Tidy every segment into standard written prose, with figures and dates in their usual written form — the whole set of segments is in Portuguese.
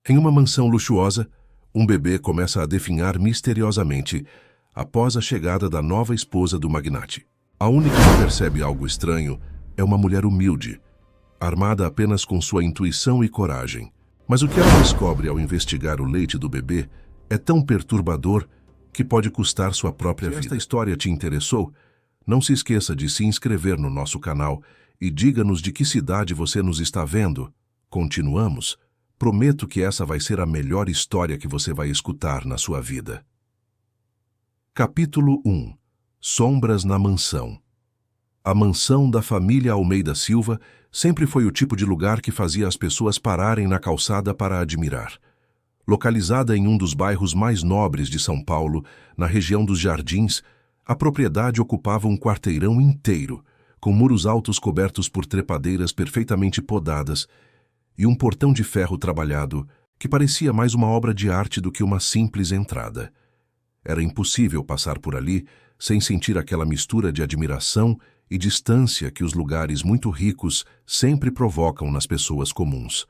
Em uma mansão luxuosa, um bebê começa a definhar misteriosamente após a chegada da nova esposa do magnate. A única que percebe algo estranho é uma mulher humilde, armada apenas com sua intuição e coragem. Mas o que ela descobre ao investigar o leite do bebê é tão perturbador que pode custar sua própria vida. Se esta história te interessou, não se esqueça de se inscrever no nosso canal e diga-nos de que cidade você nos está vendo. Continuamos? Prometo que essa vai ser a melhor história que você vai escutar na sua vida. Capítulo 1. Sombras na mansão. A mansão da família Almeida Silva sempre foi o tipo de lugar que fazia as pessoas pararem na calçada para admirar. Localizada em um dos bairros mais nobres de São Paulo, na região dos Jardins, a propriedade ocupava um quarteirão inteiro, com muros altos cobertos por trepadeiras perfeitamente podadas e um portão de ferro trabalhado que parecia mais uma obra de arte do que uma simples entrada. Era impossível passar por ali sem sentir aquela mistura de admiração e distância que os lugares muito ricos sempre provocam nas pessoas comuns.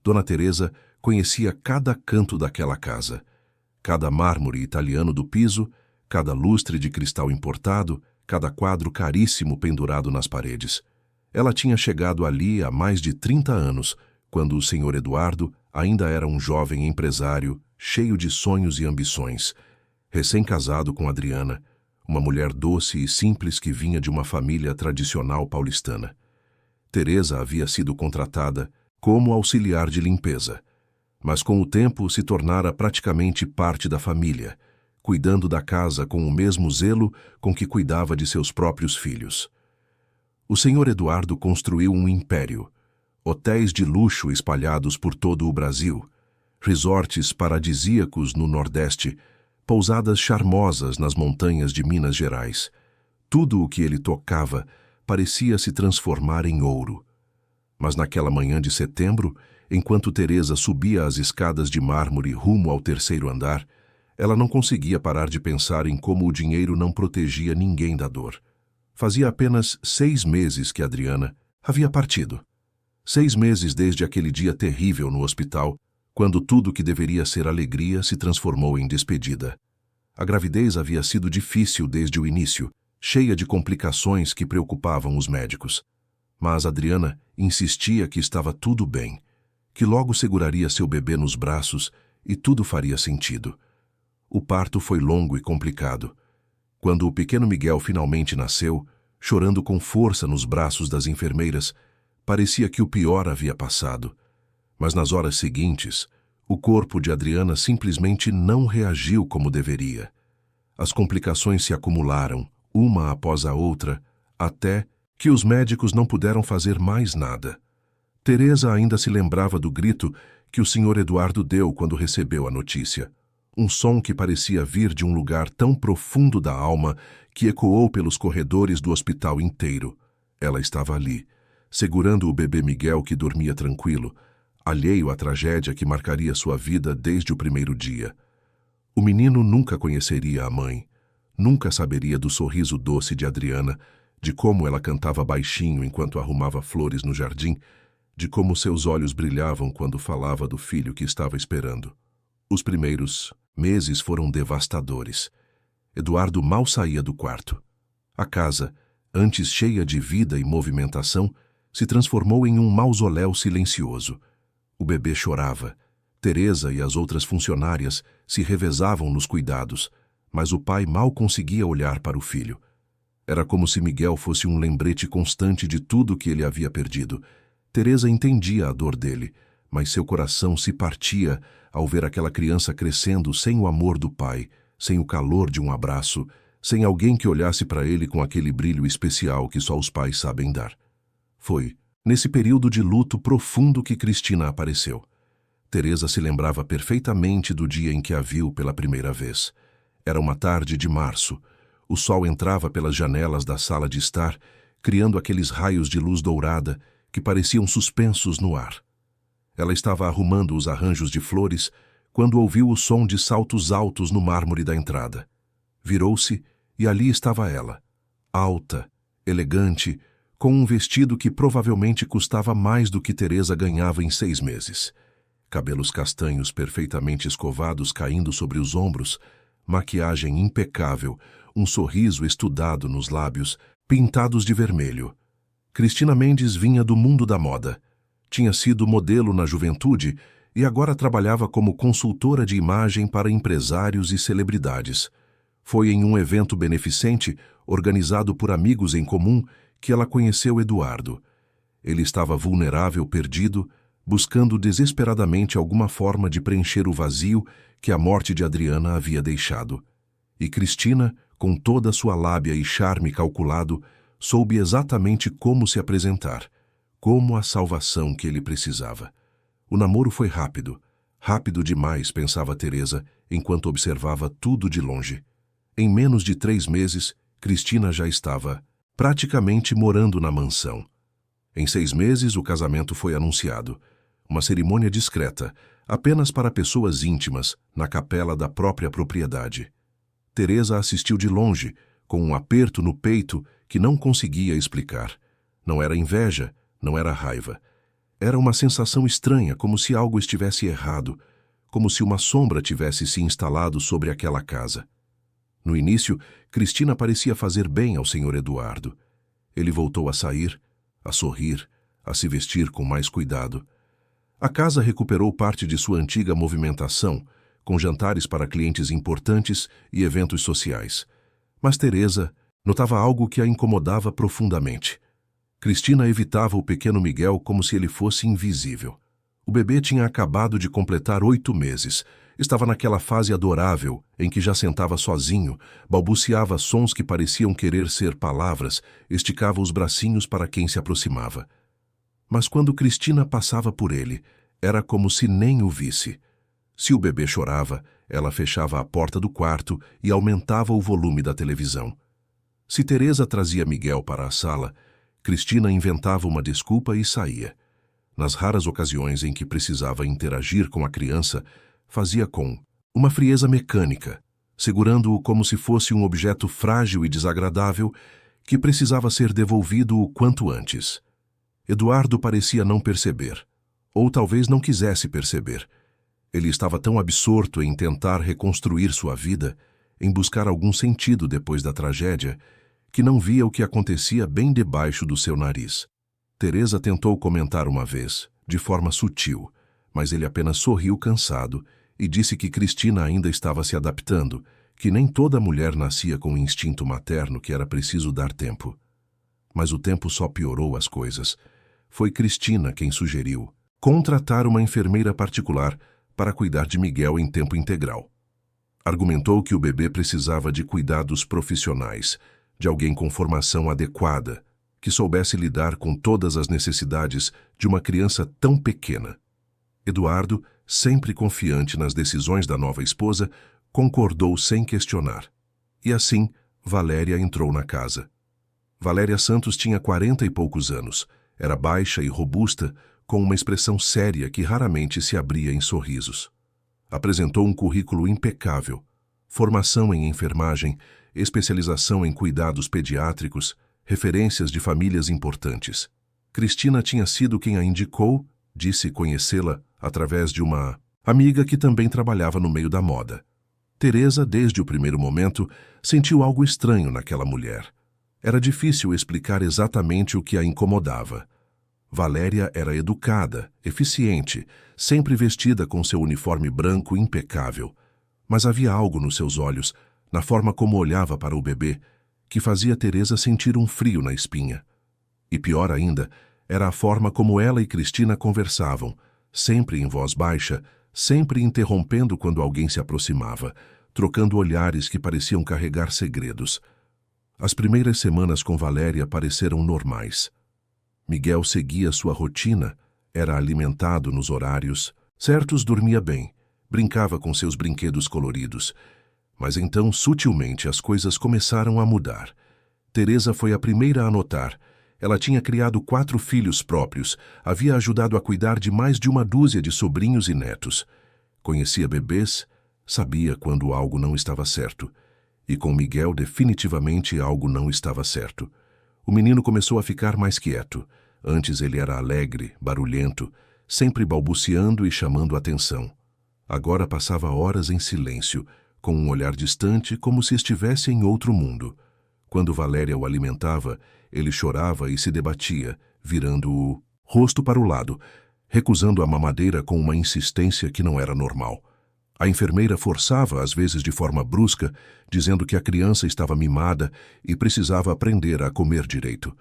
Dona Teresa conhecia cada canto daquela casa, cada mármore italiano do piso, cada lustre de cristal importado, cada quadro caríssimo pendurado nas paredes. Ela tinha chegado ali há mais de 30 anos, quando o senhor Eduardo ainda era um jovem empresário, cheio de sonhos e ambições, recém-casado com Adriana, uma mulher doce e simples que vinha de uma família tradicional paulistana. Teresa havia sido contratada como auxiliar de limpeza, mas com o tempo se tornara praticamente parte da família, cuidando da casa com o mesmo zelo com que cuidava de seus próprios filhos. O senhor Eduardo construiu um império, hotéis de luxo espalhados por todo o Brasil, resorts paradisíacos no Nordeste, pousadas charmosas nas montanhas de Minas Gerais. Tudo o que ele tocava parecia se transformar em ouro. Mas naquela manhã de setembro, enquanto Teresa subia as escadas de mármore rumo ao terceiro andar, ela não conseguia parar de pensar em como o dinheiro não protegia ninguém da dor. Fazia apenas 6 meses que Adriana havia partido. 6 meses desde aquele dia terrível no hospital, quando tudo que deveria ser alegria se transformou em despedida. A gravidez havia sido difícil desde o início, cheia de complicações que preocupavam os médicos. Mas Adriana insistia que estava tudo bem, que logo seguraria seu bebê nos braços e tudo faria sentido. O parto foi longo e complicado. Quando o pequeno Miguel finalmente nasceu, chorando com força nos braços das enfermeiras, parecia que o pior havia passado. Mas nas horas seguintes, o corpo de Adriana simplesmente não reagiu como deveria. As complicações se acumularam, uma após a outra, até que os médicos não puderam fazer mais nada. Teresa ainda se lembrava do grito que o senhor Eduardo deu quando recebeu a notícia. Um som que parecia vir de um lugar tão profundo da alma que ecoou pelos corredores do hospital inteiro. Ela estava ali, segurando o bebê Miguel que dormia tranquilo, alheio à tragédia que marcaria sua vida desde o primeiro dia. O menino nunca conheceria a mãe, nunca saberia do sorriso doce de Adriana, de como ela cantava baixinho enquanto arrumava flores no jardim, de como seus olhos brilhavam quando falava do filho que estava esperando. Os primeiros meses foram devastadores. Eduardo mal saía do quarto. A casa, antes cheia de vida e movimentação, se transformou em um mausoléu silencioso. O bebê chorava. Teresa e as outras funcionárias se revezavam nos cuidados, mas o pai mal conseguia olhar para o filho. Era como se Miguel fosse um lembrete constante de tudo que ele havia perdido. Teresa entendia a dor dele, mas seu coração se partia ao ver aquela criança crescendo sem o amor do pai, sem o calor de um abraço, sem alguém que olhasse para ele com aquele brilho especial que só os pais sabem dar. Foi nesse período de luto profundo que Cristina apareceu. Teresa se lembrava perfeitamente do dia em que a viu pela primeira vez. Era uma tarde de março. O sol entrava pelas janelas da sala de estar, criando aqueles raios de luz dourada que pareciam suspensos no ar. Ela estava arrumando os arranjos de flores quando ouviu o som de saltos altos no mármore da entrada. Virou-se e ali estava ela, alta, elegante, com um vestido que provavelmente custava mais do que Teresa ganhava em 6 meses. cabelos castanhos perfeitamente escovados caindo sobre os ombros, maquiagem impecável, um sorriso estudado nos lábios, pintados de vermelho. Cristina Mendes vinha do mundo da moda. Tinha sido modelo na juventude e agora trabalhava como consultora de imagem para empresários e celebridades. Foi em um evento beneficente, organizado por amigos em comum, que ela conheceu Eduardo. Ele estava vulnerável, perdido, buscando desesperadamente alguma forma de preencher o vazio que a morte de Adriana havia deixado. E Cristina, com toda a sua lábia e charme calculado, soube exatamente como se apresentar, como a salvação que ele precisava. O namoro foi rápido, rápido demais, pensava Teresa, enquanto observava tudo de longe. Em menos de 3 meses, Cristina já estava praticamente morando na mansão. Em 6 meses, o casamento foi anunciado. Uma cerimônia discreta, apenas para pessoas íntimas, na capela da própria propriedade. Teresa assistiu de longe, com um aperto no peito que não conseguia explicar. Não era inveja, não era raiva. Era uma sensação estranha, como se algo estivesse errado, como se uma sombra tivesse se instalado sobre aquela casa. No início, Cristina parecia fazer bem ao Sr. Eduardo. Ele voltou a sair, a sorrir, a se vestir com mais cuidado. A casa recuperou parte de sua antiga movimentação, com jantares para clientes importantes e eventos sociais. Mas Teresa notava algo que a incomodava profundamente. Cristina evitava o pequeno Miguel como se ele fosse invisível. O bebê tinha acabado de completar 8 meses. Estava naquela fase adorável em que já sentava sozinho, balbuciava sons que pareciam querer ser palavras, esticava os bracinhos para quem se aproximava. Mas quando Cristina passava por ele, era como se nem o visse. Se o bebê chorava, ela fechava a porta do quarto e aumentava o volume da televisão. Se Teresa trazia Miguel para a sala, Cristina inventava uma desculpa e saía. Nas raras ocasiões em que precisava interagir com a criança, fazia com uma frieza mecânica, segurando-o como se fosse um objeto frágil e desagradável que precisava ser devolvido o quanto antes. Eduardo parecia não perceber, ou talvez não quisesse perceber. Ele estava tão absorto em tentar reconstruir sua vida, em buscar algum sentido depois da tragédia, que não via o que acontecia bem debaixo do seu nariz. Teresa tentou comentar uma vez, de forma sutil, mas ele apenas sorriu cansado e disse que Cristina ainda estava se adaptando, que nem toda mulher nascia com o instinto materno que era preciso dar tempo. Mas o tempo só piorou as coisas. Foi Cristina quem sugeriu contratar uma enfermeira particular para cuidar de Miguel em tempo integral. Argumentou que o bebê precisava de cuidados profissionais, de alguém com formação adequada, que soubesse lidar com todas as necessidades de uma criança tão pequena. Eduardo, sempre confiante nas decisões da nova esposa, concordou sem questionar. E assim, Valéria entrou na casa. Valéria Santos tinha 40 e poucos anos. Era baixa e robusta, com uma expressão séria que raramente se abria em sorrisos. Apresentou um currículo impecável: formação em enfermagem, especialização em cuidados pediátricos, referências de famílias importantes. Cristina tinha sido quem a indicou, disse conhecê-la através de uma amiga que também trabalhava no meio da moda. Teresa, desde o primeiro momento, sentiu algo estranho naquela mulher. Era difícil explicar exatamente o que a incomodava. Valéria era educada, eficiente, sempre vestida com seu uniforme branco impecável. Mas havia algo nos seus olhos, na forma como olhava para o bebê, que fazia Teresa sentir um frio na espinha. E pior ainda, era a forma como ela e Cristina conversavam, sempre em voz baixa, sempre interrompendo quando alguém se aproximava, trocando olhares que pareciam carregar segredos. As primeiras semanas com Valéria pareceram normais. Miguel seguia sua rotina, era alimentado nos horários, certos dormia bem, brincava com seus brinquedos coloridos. Mas então, sutilmente, as coisas começaram a mudar. Teresa foi a primeira a notar. Ela tinha criado 4 filhos próprios, havia ajudado a cuidar de mais de uma dúzia de sobrinhos e netos. Conhecia bebês, sabia quando algo não estava certo. E com Miguel, definitivamente, algo não estava certo. O menino começou a ficar mais quieto. Antes ele era alegre, barulhento, sempre balbuciando e chamando atenção. Agora passava horas em silêncio, com um olhar distante, como se estivesse em outro mundo. Quando Valéria o alimentava, ele chorava e se debatia, virando o rosto para o lado, recusando a mamadeira com uma insistência que não era normal. A enfermeira forçava, às vezes de forma brusca, dizendo que a criança estava mimada e precisava aprender a comer direito.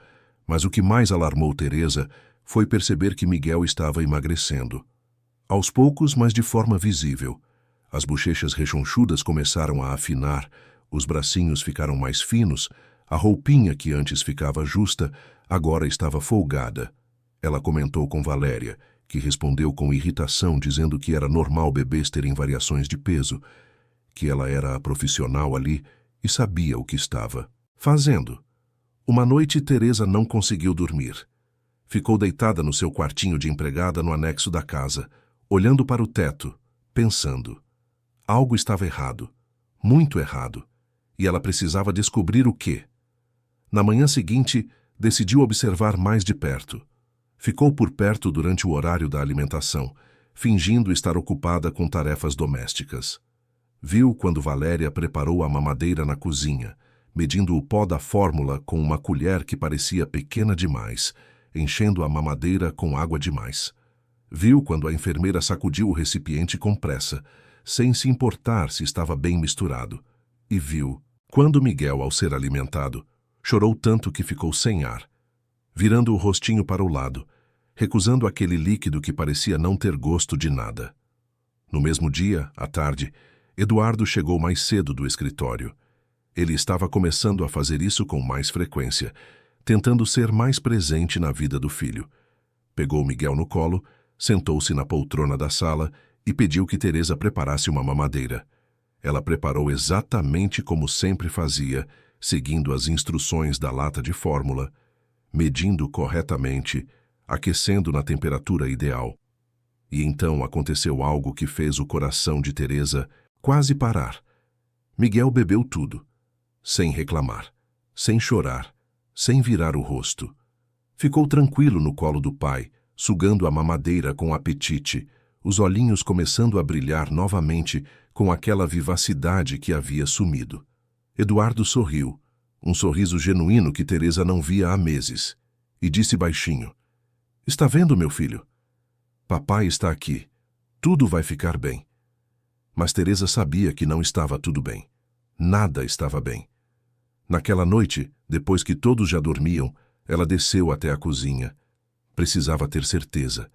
Mas o que mais alarmou Teresa foi perceber que Miguel estava emagrecendo. Aos poucos, mas de forma visível. As bochechas rechonchudas começaram a afinar, os bracinhos ficaram mais finos, a roupinha que antes ficava justa, agora estava folgada. Ela comentou com Valéria, que respondeu com irritação, dizendo que era normal bebês terem variações de peso, que ela era a profissional ali e sabia o que estava fazendo. Uma noite, Teresa não conseguiu dormir. Ficou deitada no seu quartinho de empregada no anexo da casa, olhando para o teto, pensando. Algo estava errado, muito errado, e ela precisava descobrir o quê. Na manhã seguinte, decidiu observar mais de perto. Ficou por perto durante o horário da alimentação, fingindo estar ocupada com tarefas domésticas. Viu quando Valéria preparou a mamadeira na cozinha, medindo o pó da fórmula com uma colher que parecia pequena demais, enchendo a mamadeira com água demais. Viu quando a enfermeira sacudiu o recipiente com pressa, sem se importar se estava bem misturado. E viu quando Miguel, ao ser alimentado, chorou tanto que ficou sem ar, virando o rostinho para o lado, recusando aquele líquido que parecia não ter gosto de nada. No mesmo dia, à tarde, Eduardo chegou mais cedo do escritório. Ele estava começando a fazer isso com mais frequência, tentando ser mais presente na vida do filho. Pegou Miguel no colo, sentou-se na poltrona da sala e pediu que Teresa preparasse uma mamadeira. Ela preparou exatamente como sempre fazia, seguindo as instruções da lata de fórmula, medindo corretamente, aquecendo na temperatura ideal. E então aconteceu algo que fez o coração de Teresa quase parar. Miguel bebeu tudo, sem reclamar, sem chorar, sem virar o rosto. Ficou tranquilo no colo do pai, sugando a mamadeira com apetite, os olhinhos começando a brilhar novamente com aquela vivacidade que havia sumido. Eduardo sorriu, um sorriso genuíno que Teresa não via há meses, e disse baixinho: "Está vendo, meu filho? Papai está aqui. Tudo vai ficar bem." Mas Teresa sabia que não estava tudo bem. Nada estava bem. Naquela noite, depois que todos já dormiam, ela desceu até a cozinha. Precisava ter certeza.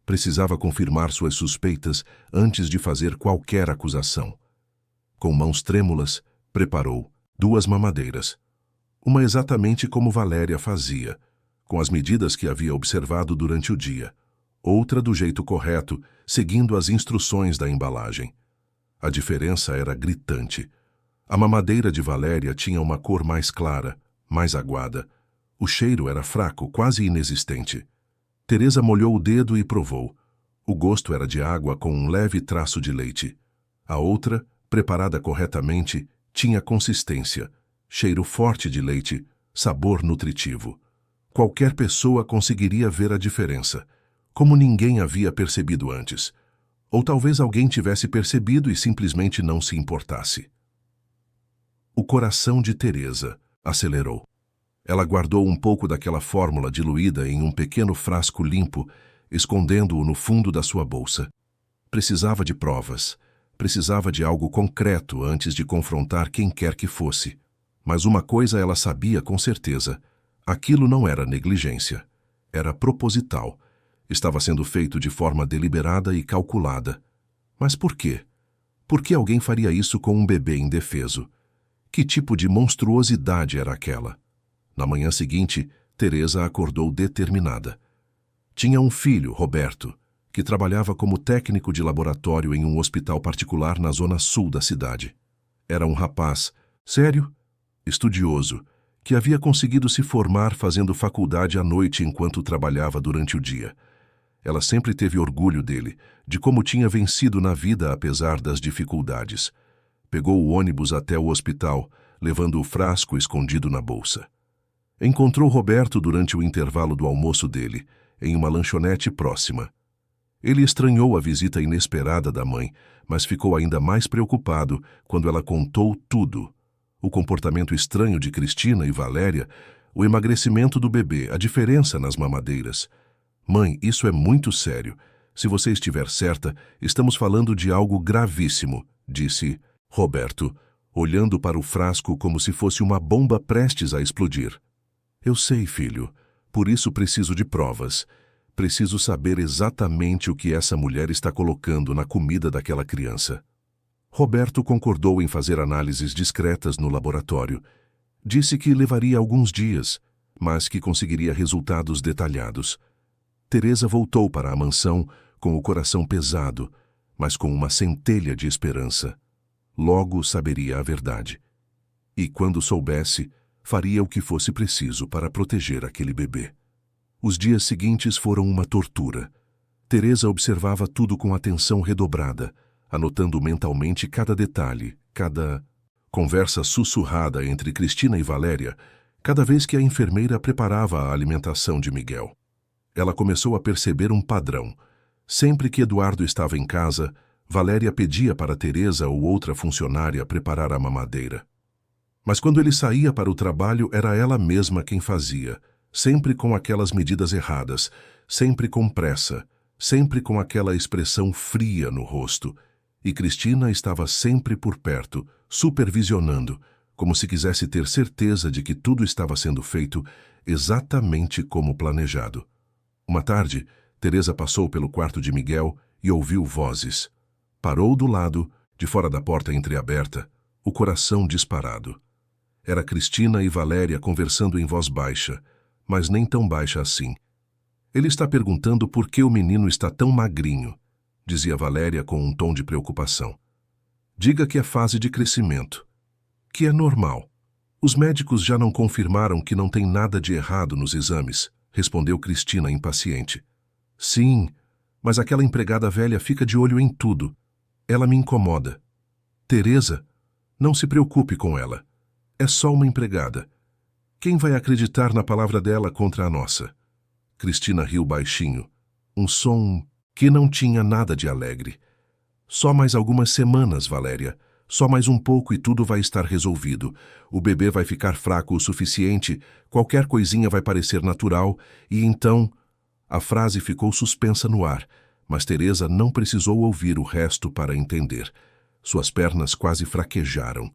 Precisava confirmar suas suspeitas antes de fazer qualquer acusação. Com mãos trêmulas, preparou 2 mamadeiras. Uma exatamente como Valéria fazia, com as medidas que havia observado durante o dia. Outra do jeito correto, seguindo as instruções da embalagem. A diferença era gritante. A mamadeira de Valéria tinha uma cor mais clara, mais aguada. O cheiro era fraco, quase inexistente. Teresa molhou o dedo e provou. O gosto era de água com um leve traço de leite. A outra, preparada corretamente, tinha consistência, cheiro forte de leite, sabor nutritivo. Qualquer pessoa conseguiria ver a diferença, como ninguém havia percebido antes. Ou talvez alguém tivesse percebido e simplesmente não se importasse. O coração de Teresa acelerou. Ela guardou um pouco daquela fórmula diluída em um pequeno frasco limpo, escondendo-o no fundo da sua bolsa. Precisava de provas, precisava de algo concreto antes de confrontar quem quer que fosse. Mas uma coisa ela sabia com certeza: aquilo não era negligência, era proposital. Estava sendo feito de forma deliberada e calculada. Mas por quê? Por que alguém faria isso com um bebê indefeso? Que tipo de monstruosidade era aquela? Na manhã seguinte, Teresa acordou determinada. Tinha um filho, Roberto, que trabalhava como técnico de laboratório em um hospital particular na zona sul da cidade. Era um rapaz sério, estudioso, que havia conseguido se formar fazendo faculdade à noite enquanto trabalhava durante o dia. Ela sempre teve orgulho dele, de como tinha vencido na vida apesar das dificuldades. Pegou o ônibus até o hospital, levando o frasco escondido na bolsa. Encontrou Roberto durante o intervalo do almoço dele, em uma lanchonete próxima. Ele estranhou a visita inesperada da mãe, mas ficou ainda mais preocupado quando ela contou tudo. O comportamento estranho de Cristina e Valéria, o emagrecimento do bebê, a diferença nas mamadeiras. Mãe, isso é muito sério. Se você estiver certa, estamos falando de algo gravíssimo, disse Roberto, olhando para o frasco como se fosse uma bomba prestes a explodir. Eu sei, filho. Por isso preciso de provas. Preciso saber exatamente o que essa mulher está colocando na comida daquela criança. Roberto concordou em fazer análises discretas no laboratório. Disse que levaria alguns dias, mas que conseguiria resultados detalhados. Teresa voltou para a mansão com o coração pesado, mas com uma centelha de esperança. Logo saberia a verdade. E quando soubesse, faria o que fosse preciso para proteger aquele bebê. Os dias seguintes foram uma tortura. Teresa observava tudo com atenção redobrada, anotando mentalmente cada detalhe, cada conversa sussurrada entre Cristina e Valéria, cada vez que a enfermeira preparava a alimentação de Miguel. Ela começou a perceber um padrão. Sempre que Eduardo estava em casa, Valéria pedia para Teresa ou outra funcionária preparar a mamadeira. Mas quando ele saía para o trabalho, era ela mesma quem fazia, sempre com aquelas medidas erradas, sempre com pressa, sempre com aquela expressão fria no rosto. E Cristina estava sempre por perto, supervisionando, como se quisesse ter certeza de que tudo estava sendo feito exatamente como planejado. Uma tarde, Teresa passou pelo quarto de Miguel e ouviu vozes. Parou do lado, de fora da porta entreaberta, o coração disparado. Era Cristina e Valéria conversando em voz baixa, mas nem tão baixa assim. Ele está perguntando por que o menino está tão magrinho, dizia Valéria com um tom de preocupação. Diga que é fase de crescimento, que é normal. Os médicos já não confirmaram que não tem nada de errado nos exames, respondeu Cristina impaciente. Sim, mas aquela empregada velha fica de olho em tudo. Ela me incomoda. Teresa, não se preocupe com ela. É só uma empregada. Quem vai acreditar na palavra dela contra a nossa? Cristina riu baixinho, um som que não tinha nada de alegre. Só mais algumas semanas, Valéria. Só mais um pouco e tudo vai estar resolvido. O bebê vai ficar fraco o suficiente, qualquer coisinha vai parecer natural, e então... A frase ficou suspensa no ar, mas Teresa não precisou ouvir o resto para entender. Suas pernas quase fraquejaram.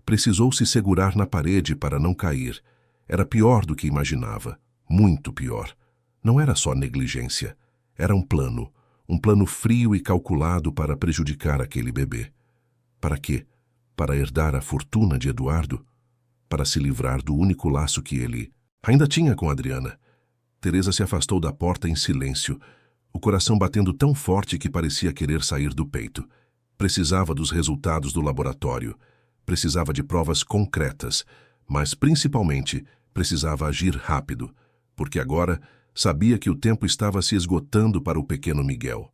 Precisou se segurar na parede para não cair. Era pior do que imaginava, muito pior. Não era só negligência, era um plano frio e calculado para prejudicar aquele bebê. Para quê? Para herdar a fortuna de Eduardo? Para se livrar do único laço que ele ainda tinha com Adriana? Teresa se afastou da porta em silêncio, o coração batendo tão forte que parecia querer sair do peito. Precisava dos resultados do laboratório, precisava de provas concretas, mas principalmente precisava agir rápido, porque agora sabia que o tempo estava se esgotando para o pequeno Miguel.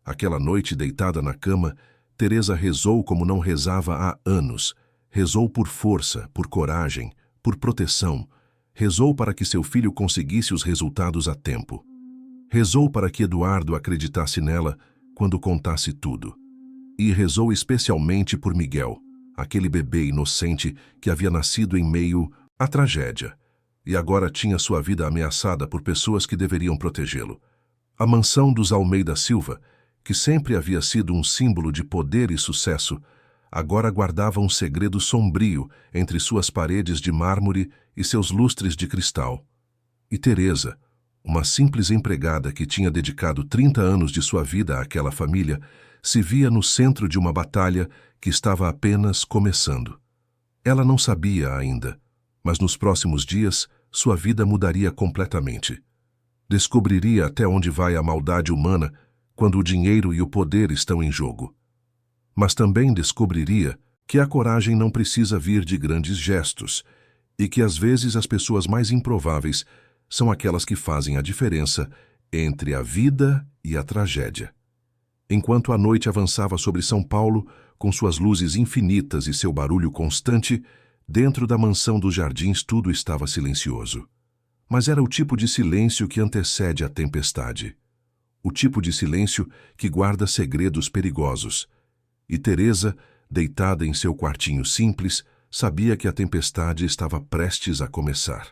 Aquela noite, deitada na cama, Teresa rezou como não rezava há anos. Rezou por força, por coragem, por proteção. Rezou para que seu filho conseguisse os resultados a tempo. Rezou para que Eduardo acreditasse nela quando contasse tudo. E rezou especialmente por Miguel, aquele bebê inocente que havia nascido em meio à tragédia e agora tinha sua vida ameaçada por pessoas que deveriam protegê-lo. A mansão dos Almeida Silva, que sempre havia sido um símbolo de poder e sucesso, agora guardava um segredo sombrio entre suas paredes de mármore e seus lustres de cristal. E Teresa, uma simples empregada que tinha dedicado 30 anos de sua vida àquela família, se via no centro de uma batalha que estava apenas começando. Ela não sabia ainda, mas nos próximos dias sua vida mudaria completamente. Descobriria até onde vai a maldade humana quando o dinheiro e o poder estão em jogo. Mas também descobriria que a coragem não precisa vir de grandes gestos e que às vezes as pessoas mais improváveis são aquelas que fazem a diferença entre a vida e a tragédia. Enquanto a noite avançava sobre São Paulo, com suas luzes infinitas e seu barulho constante, dentro da mansão dos Jardins tudo estava silencioso. Mas era o tipo de silêncio que antecede a tempestade. o tipo de silêncio que guarda segredos perigosos. E Teresa, deitada em seu quartinho simples, sabia que a tempestade estava prestes a começar.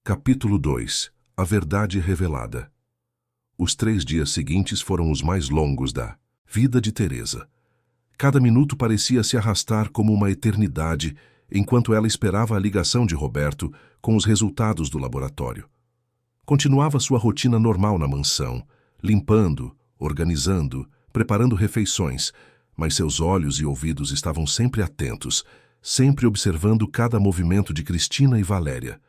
Capítulo 2. A verdade revelada. Os 3 dias seguintes foram os mais longos da vida de Teresa. Cada minuto parecia se arrastar como uma eternidade, enquanto ela esperava a ligação de Roberto com os resultados do laboratório. Continuava sua rotina normal na mansão, limpando, organizando, preparando refeições, mas seus olhos e ouvidos estavam sempre atentos, sempre observando cada movimento de Cristina e Valéria.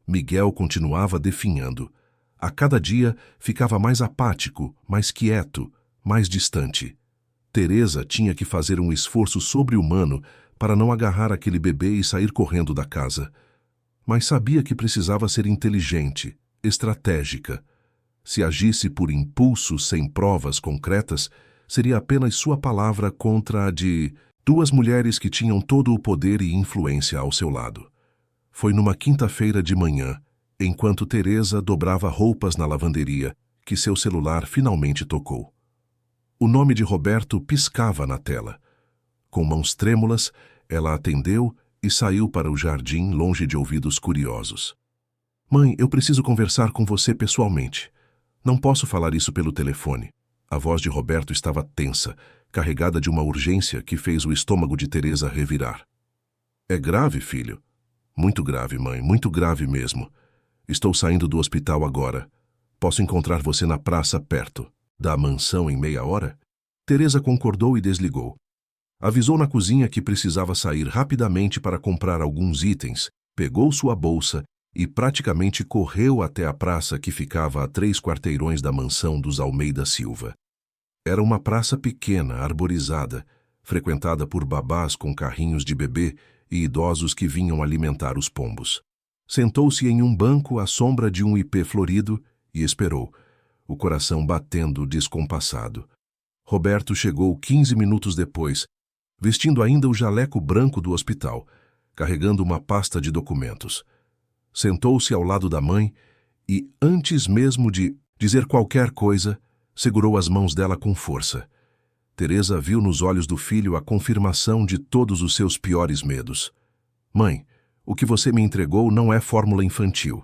Miguel continuava definhando. A cada dia ficava mais apático, mais quieto, mais distante. Teresa tinha que fazer um esforço sobre-humano para não agarrar aquele bebê e sair correndo da casa. Mas sabia que precisava ser inteligente, estratégica. Se agisse por impulso sem provas concretas, seria apenas sua palavra contra a de 2 mulheres que tinham todo o poder e influência ao seu lado. Foi numa quinta-feira de manhã, enquanto Teresa dobrava roupas na lavanderia, que seu celular finalmente tocou. O nome de Roberto piscava na tela. Com mãos trêmulas, ela atendeu e saiu para o jardim longe de ouvidos curiosos. Mãe, eu preciso conversar com você pessoalmente. Não posso falar isso pelo telefone. A voz de Roberto estava tensa, carregada de uma urgência que fez o estômago de Teresa revirar. É grave, filho? Muito grave, mãe, muito grave mesmo. Estou saindo do hospital agora. Posso encontrar você na praça perto da mansão em meia hora? Teresa concordou e desligou. Avisou na cozinha que precisava sair rapidamente para comprar alguns itens, pegou sua bolsa e praticamente correu até a praça que ficava a 3 quarteirões da mansão dos Almeida Silva. Era uma praça pequena, arborizada, frequentada por babás com carrinhos de bebê e idosos que vinham alimentar os pombos. Sentou-se em um banco à sombra de um ipê florido e esperou, o coração batendo descompassado. Roberto chegou 15 minutos depois, vestindo ainda o jaleco branco do hospital, carregando uma pasta de documentos. Sentou-se ao lado da mãe e, antes mesmo de dizer qualquer coisa, segurou as mãos dela com força. Teresa viu nos olhos do filho a confirmação de todos os seus piores medos. Mãe, o que você me entregou não é fórmula infantil.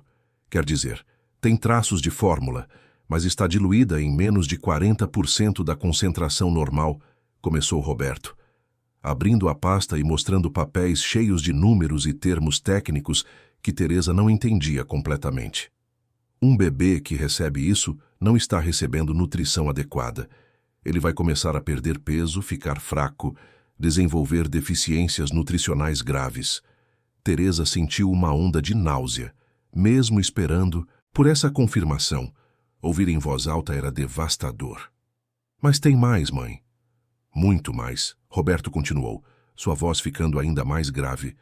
Quer dizer, tem traços de fórmula, mas está diluída em menos de 40% da concentração normal, começou Roberto, abrindo a pasta e mostrando papéis cheios de números e termos técnicos que Teresa não entendia completamente. Um bebê que recebe isso não está recebendo nutrição adequada. Ele vai começar a perder peso, ficar fraco, desenvolver deficiências nutricionais graves. Teresa sentiu uma onda de náusea, mesmo esperando por essa confirmação. Ouvir em voz alta era devastador. Mas tem mais, mãe. Muito mais, Roberto continuou, sua voz ficando ainda mais grave.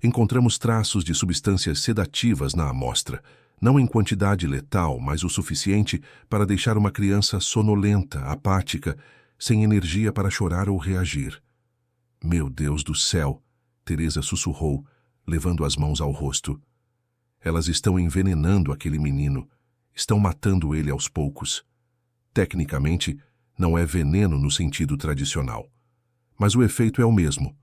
Encontramos traços de substâncias sedativas na amostra, não em quantidade letal, mas o suficiente para deixar uma criança sonolenta, apática, sem energia para chorar ou reagir. Meu Deus do céu, Teresa sussurrou, levando as mãos ao rosto. Elas estão envenenando aquele menino, estão matando ele aos poucos. Tecnicamente, não é veneno no sentido tradicional, mas o efeito é o mesmo.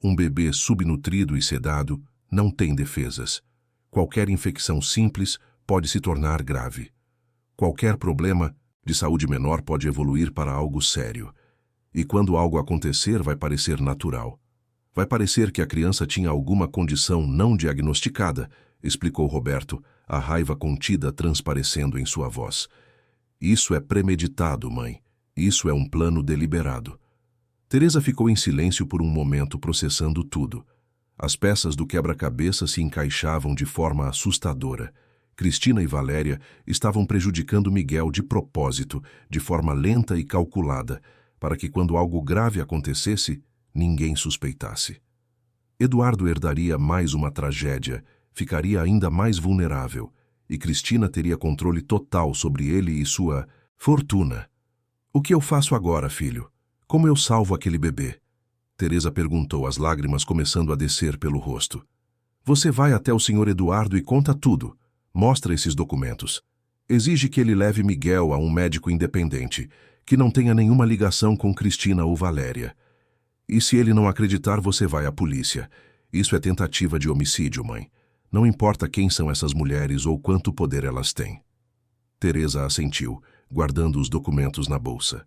Um bebê subnutrido e sedado não tem defesas. Qualquer infecção simples pode se tornar grave. Qualquer problema de saúde menor pode evoluir para algo sério. E quando algo acontecer, vai parecer natural. Vai parecer que a criança tinha alguma condição não diagnosticada, explicou Roberto, a raiva contida transparecendo em sua voz. Isso é premeditado, mãe. Isso é um plano deliberado. Teresa ficou em silêncio por um momento, processando tudo. As peças do quebra-cabeça se encaixavam de forma assustadora. Cristina e Valéria estavam prejudicando Miguel de propósito, de forma lenta e calculada, para que quando algo grave acontecesse, ninguém suspeitasse. Eduardo herdaria mais uma tragédia, ficaria ainda mais vulnerável, e Cristina teria controle total sobre ele e sua fortuna. O que eu faço agora, filho? Como eu salvo aquele bebê? Teresa perguntou, as lágrimas começando a descer pelo rosto. Você vai até o Sr. Eduardo e conta tudo. Mostra esses documentos. Exige que ele leve Miguel a um médico independente, que não tenha nenhuma ligação com Cristina ou Valéria. E se ele não acreditar, você vai à polícia. Isso é tentativa de homicídio, mãe. Não importa quem são essas mulheres ou quanto poder elas têm. Teresa assentiu, guardando os documentos na bolsa.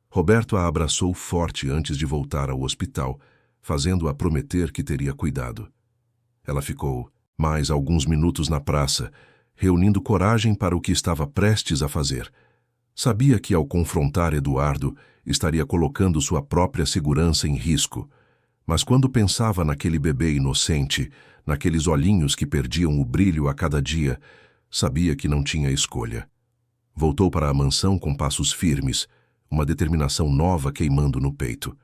Roberto a abraçou forte antes de voltar ao hospital, fazendo-a prometer que teria cuidado. Ela ficou mais alguns minutos na praça, reunindo coragem para o que estava prestes a fazer. Sabia que, ao confrontar Eduardo, estaria colocando sua própria segurança em risco. Mas quando pensava naquele bebê inocente, naqueles olhinhos que perdiam o brilho a cada dia, sabia que não tinha escolha. Voltou para a mansão com passos firmes, uma determinação nova queimando no peito.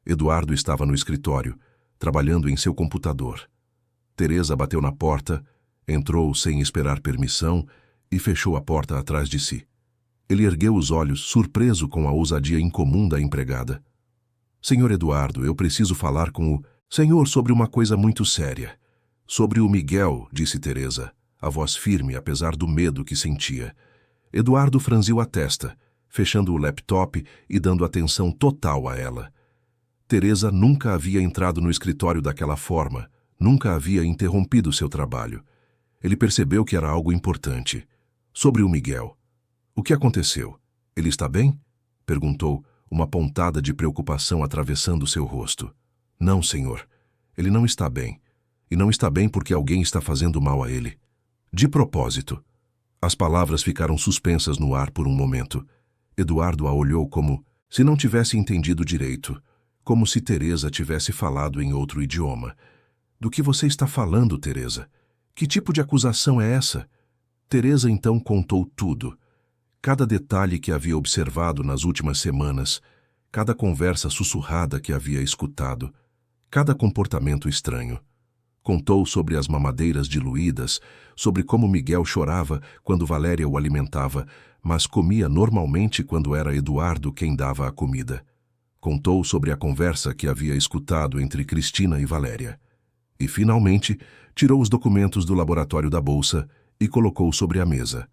Eduardo estava no escritório, trabalhando em seu computador. Teresa bateu na porta, entrou sem esperar permissão e fechou a porta atrás de si. Ele ergueu os olhos, surpreso com a ousadia incomum da empregada. Senhor Eduardo, eu preciso falar com o senhor sobre uma coisa muito séria. Sobre o Miguel, disse Teresa, a voz firme apesar do medo que sentia. Eduardo franziu a testa, fechando o laptop e dando atenção total a ela. Teresa nunca havia entrado no escritório daquela forma, nunca havia interrompido seu trabalho. Ele percebeu que era algo importante. Sobre o Miguel. O que aconteceu? Ele está bem? Perguntou, uma pontada de preocupação atravessando seu rosto. Não, senhor. Ele não está bem. E não está bem porque alguém está fazendo mal a ele. De propósito. As palavras ficaram suspensas no ar por um momento. Eduardo a olhou como se não tivesse entendido direito, como se Teresa tivesse falado em outro idioma. Do que você está falando, Teresa? Que tipo de acusação é essa? Teresa então contou tudo. Cada detalhe que havia observado nas últimas semanas, cada conversa sussurrada que havia escutado, cada comportamento estranho. Contou sobre as mamadeiras diluídas, sobre como Miguel chorava quando Valéria o alimentava, mas comia normalmente quando era Eduardo quem dava a comida. Contou sobre a conversa que havia escutado entre Cristina e Valéria. E, finalmente, tirou os documentos do laboratório da bolsa e colocou sobre a mesa.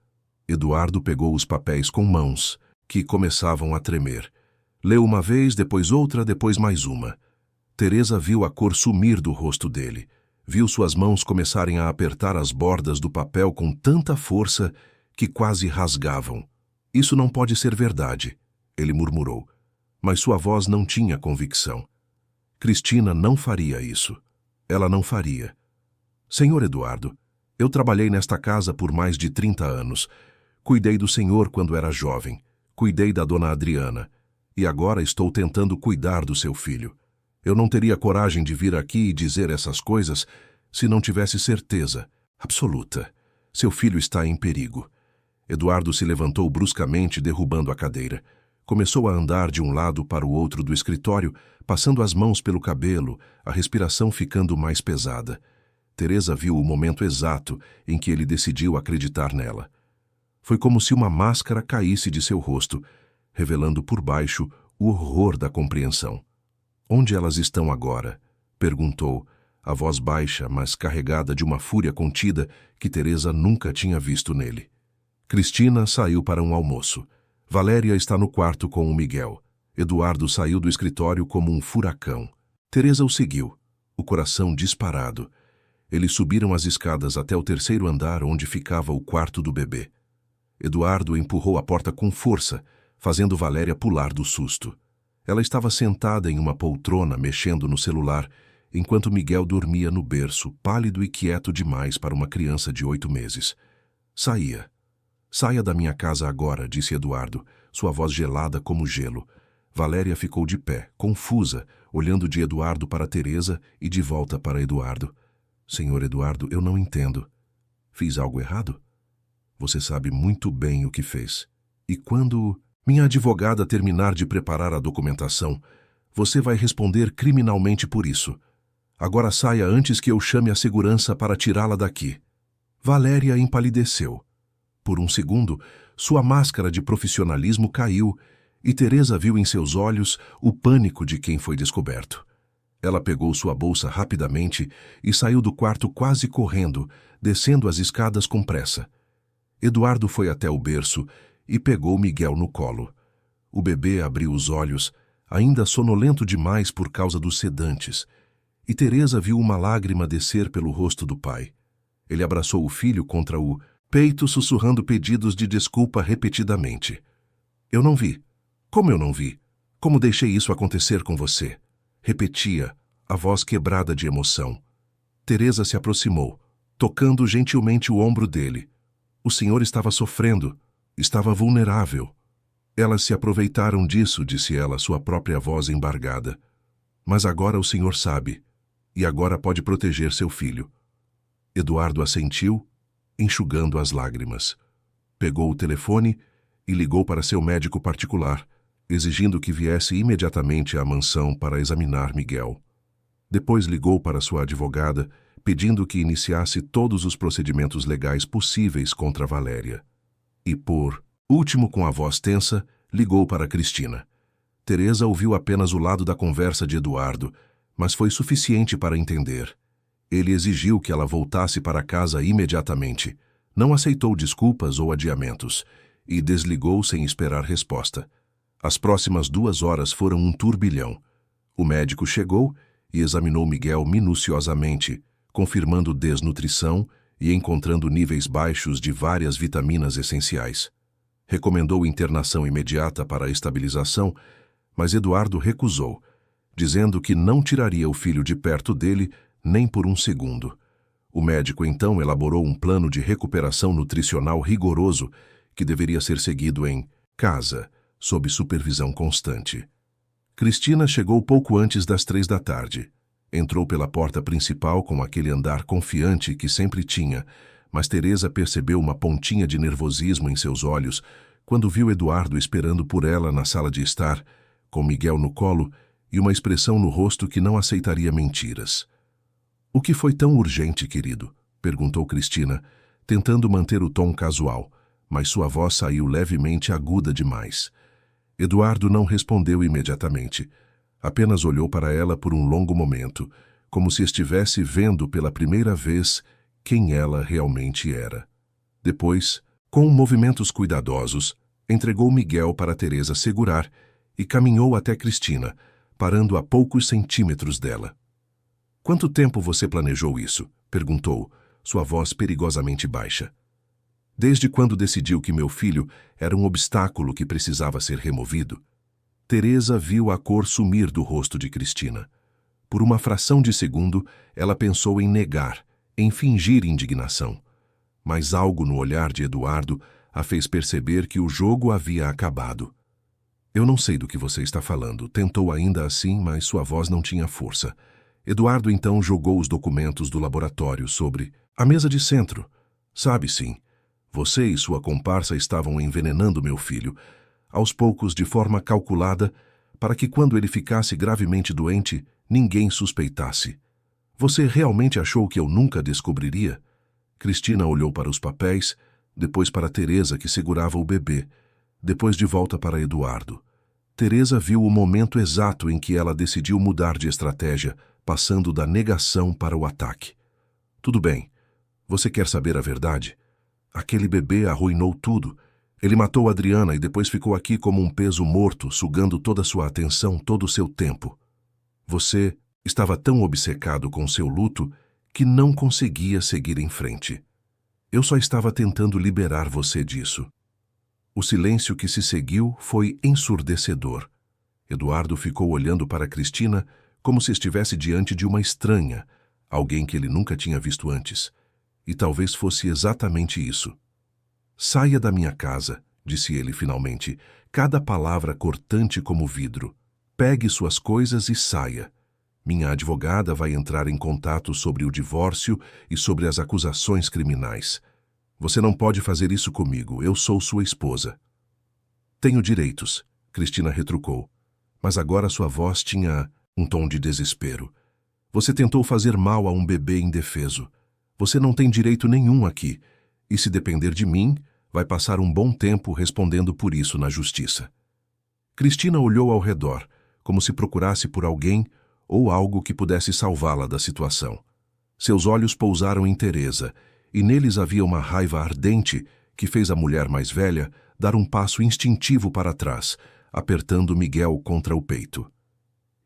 Eduardo pegou os papéis com mãos, que começavam a tremer. Leu uma vez, depois outra, depois mais uma. Teresa viu a cor sumir do rosto dele. Viu suas mãos começarem a apertar as bordas do papel com tanta força que quase rasgavam. Isso não pode ser verdade, ele murmurou. Mas sua voz não tinha convicção. Cristina não faria isso. Ela não faria. Senhor Eduardo, eu trabalhei nesta casa por mais de 30 anos. Cuidei do senhor quando era jovem. Cuidei da dona Adriana. E agora estou tentando cuidar do seu filho. Eu não teria coragem de vir aqui e dizer essas coisas se não tivesse certeza absoluta. Seu filho está em perigo. Eduardo se levantou bruscamente, derrubando a cadeira. Começou a andar de um lado para o outro do escritório, passando as mãos pelo cabelo, a respiração ficando mais pesada. Teresa viu o momento exato em que ele decidiu acreditar nela. Foi como se uma máscara caísse de seu rosto, revelando por baixo o horror da compreensão. Onde elas estão agora? Perguntou, a voz baixa, mas carregada de uma fúria contida que Teresa nunca tinha visto nele. Cristina saiu para um almoço. Valéria está no quarto com o Miguel. Eduardo saiu do escritório como um furacão. Teresa o seguiu, o coração disparado. Eles subiram as escadas até o terceiro andar onde ficava o quarto do bebê. Eduardo empurrou a porta com força, fazendo Valéria pular do susto. Ela estava sentada em uma poltrona mexendo no celular, enquanto Miguel dormia no berço, pálido e quieto demais para uma criança de 8 meses. Saia. Saia da minha casa agora, disse Eduardo, sua voz gelada como gelo. Valéria ficou de pé, confusa, olhando de Eduardo para Teresa e de volta para Eduardo. Senhor Eduardo, eu não entendo. Fiz algo errado? Você sabe muito bem o que fez. E quando minha advogada terminar de preparar a documentação, você vai responder criminalmente por isso. Agora saia antes que eu chame a segurança para tirá-la daqui. Valéria empalideceu. Por um segundo, sua máscara de profissionalismo caiu e Teresa viu em seus olhos o pânico de quem foi descoberto. Ela pegou sua bolsa rapidamente e saiu do quarto quase correndo, descendo as escadas com pressa. Eduardo foi até o berço e pegou Miguel no colo. O bebê abriu os olhos, ainda sonolento demais por causa dos sedantes, e Teresa viu uma lágrima descer pelo rosto do pai. Ele abraçou o filho contra o peito, sussurrando pedidos de desculpa repetidamente. Eu não vi. Como eu não vi? Como deixei isso acontecer com você? Repetia, a voz quebrada de emoção. Teresa se aproximou, tocando gentilmente o ombro dele. O senhor estava sofrendo, estava vulnerável. Elas se aproveitaram disso, disse ela, sua própria voz embargada. Mas agora o senhor sabe, e agora pode proteger seu filho. Eduardo assentiu, enxugando as lágrimas. Pegou o telefone e ligou para seu médico particular, exigindo que viesse imediatamente à mansão para examinar Miguel. Depois ligou para sua advogada, pedindo que iniciasse todos os procedimentos legais possíveis contra Valéria. E por último, com a voz tensa, ligou para Cristina. Teresa ouviu apenas o lado da conversa de Eduardo, mas foi suficiente para entender. Ele exigiu que ela voltasse para casa imediatamente, não aceitou desculpas ou adiamentos, e desligou sem esperar resposta. As próximas 2 horas foram um turbilhão. O médico chegou e examinou Miguel minuciosamente, confirmando desnutrição e encontrando níveis baixos de várias vitaminas essenciais. Recomendou internação imediata para a estabilização, mas Eduardo recusou, dizendo que não tiraria o filho de perto dele nem por um segundo. O médico então elaborou um plano de recuperação nutricional rigoroso que deveria ser seguido em casa, sob supervisão constante. Cristina chegou pouco antes das 3 da tarde. Entrou pela porta principal com aquele andar confiante que sempre tinha, mas Teresa percebeu uma pontinha de nervosismo em seus olhos quando viu Eduardo esperando por ela na sala de estar, com Miguel no colo e uma expressão no rosto que não aceitaria mentiras. "O que foi tão urgente, querido?" perguntou Cristina, tentando manter o tom casual, mas sua voz saiu levemente aguda demais. Eduardo não respondeu imediatamente. Apenas olhou para ela por um longo momento, como se estivesse vendo pela primeira vez quem ela realmente era. Depois, com movimentos cuidadosos, entregou Miguel para Teresa segurar e caminhou até Cristina, parando a poucos centímetros dela. "Quanto tempo você planejou isso?" perguntou, sua voz perigosamente baixa. "Desde quando decidiu que meu filho era um obstáculo que precisava ser removido?" Teresa viu a cor sumir do rosto de Cristina. Por uma fração de segundo, ela pensou em negar, em fingir indignação. Mas algo no olhar de Eduardo a fez perceber que o jogo havia acabado. "Eu não sei do que você está falando", tentou ainda assim, mas sua voz não tinha força. Eduardo então jogou os documentos do laboratório sobre a mesa de centro. "Sabe sim, você e sua comparsa estavam envenenando meu filho, aos poucos de forma calculada, para que quando ele ficasse gravemente doente, ninguém suspeitasse. Você realmente achou que eu nunca descobriria?" Cristina olhou para os papéis, depois para Teresa, que segurava o bebê, depois de volta para Eduardo. Teresa viu o momento exato em que ela decidiu mudar de estratégia, passando da negação para o ataque. "Tudo bem. Você quer saber a verdade? Aquele bebê arruinou tudo. Ele matou Adriana e depois ficou aqui como um peso morto, sugando toda a sua atenção, todo o seu tempo. Você estava tão obcecado com seu luto que não conseguia seguir em frente. Eu só estava tentando liberar você disso." O silêncio que se seguiu foi ensurdecedor. Eduardo ficou olhando para Cristina como se estivesse diante de uma estranha, alguém que ele nunca tinha visto antes. E talvez fosse exatamente isso. "Saia da minha casa", disse ele finalmente, cada palavra cortante como vidro. "Pegue suas coisas e saia. Minha advogada vai entrar em contato sobre o divórcio e sobre as acusações criminais. Você não pode fazer isso comigo, eu sou sua esposa." "Tenho direitos", Cristina retrucou, mas agora sua voz tinha um tom de desespero. "Você tentou fazer mal a um bebê indefeso. Você não tem direito nenhum aqui, e se depender de mim, vai passar um bom tempo respondendo por isso na justiça." Cristina olhou ao redor, como se procurasse por alguém ou algo que pudesse salvá-la da situação. Seus olhos pousaram em Teresa, e neles havia uma raiva ardente que fez a mulher mais velha dar um passo instintivo para trás, apertando Miguel contra o peito.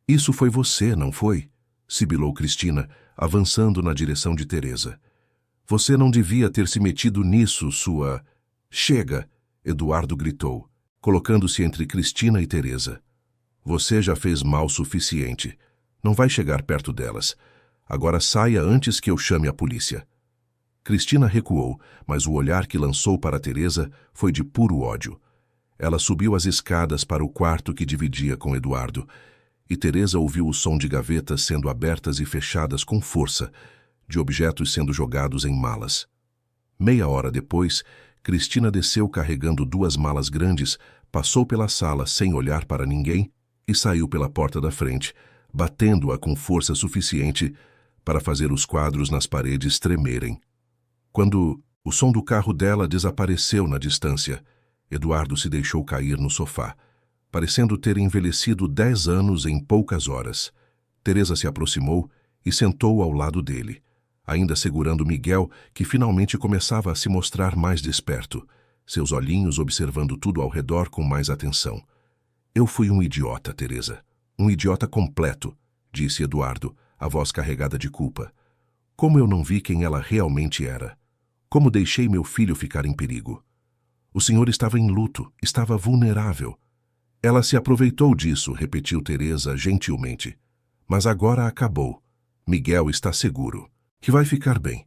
"Isso foi você, não foi?" sibilou Cristina, avançando na direção de Teresa. "Você não devia ter se metido nisso, sua..." "Chega!" Eduardo gritou, colocando-se entre Cristina e Teresa. "Você já fez mal o suficiente. Não vai chegar perto delas. Agora saia antes que eu chame a polícia." Cristina recuou, mas o olhar que lançou para Teresa foi de puro ódio. Ela subiu as escadas para o quarto que dividia com Eduardo, e Teresa ouviu o som de gavetas sendo abertas e fechadas com força, de objetos sendo jogados em malas. Meia hora depois, Cristina desceu carregando 2 malas grandes, passou pela sala sem olhar para ninguém e saiu pela porta da frente, batendo-a com força suficiente para fazer os quadros nas paredes tremerem. Quando o som do carro dela desapareceu na distância, Eduardo se deixou cair no sofá, parecendo ter envelhecido 10 anos em poucas horas. Teresa se aproximou e sentou ao lado dele, ainda segurando Miguel, que finalmente começava a se mostrar mais desperto, seus olhinhos observando tudo ao redor com mais atenção. "Eu fui um idiota, Teresa. Um idiota completo", disse Eduardo, a voz carregada de culpa. "Como eu não vi quem ela realmente era? Como deixei meu filho ficar em perigo? O senhor estava em luto, estava vulnerável." "Ela se aproveitou disso", repetiu Teresa gentilmente. "Mas agora acabou. Miguel está seguro. Que vai ficar bem."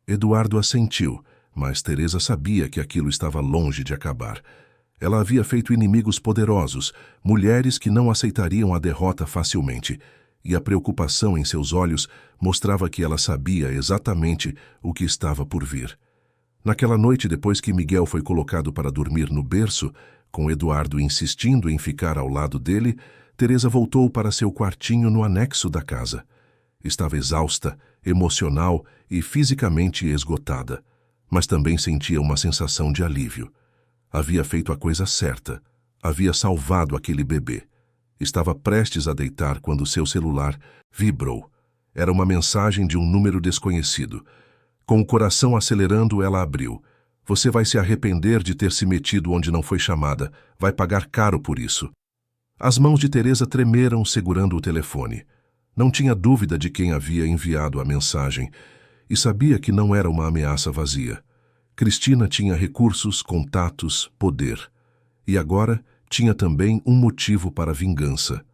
Eduardo assentiu, mas Teresa sabia que aquilo estava longe de acabar. Ela havia feito inimigos poderosos, mulheres que não aceitariam a derrota facilmente, e a preocupação em seus olhos mostrava que ela sabia exatamente o que estava por vir. Naquela noite, depois que Miguel foi colocado para dormir no berço, com Eduardo insistindo em ficar ao lado dele, Teresa voltou para seu quartinho no anexo da casa. Estava exausta, emocional e fisicamente esgotada, mas também sentia uma sensação de alívio. Havia feito a coisa certa. Havia salvado aquele bebê. Estava prestes a deitar quando seu celular vibrou. Era uma mensagem de um número desconhecido. Com o coração acelerando, ela abriu. "Você vai se arrepender de ter se metido onde não foi chamada. Vai pagar caro por isso." As mãos de Teresa tremeram segurando o telefone. Não tinha dúvida de quem havia enviado a mensagem e sabia que não era uma ameaça vazia. Cristina tinha recursos, contatos, poder. E agora tinha também um motivo para vingança.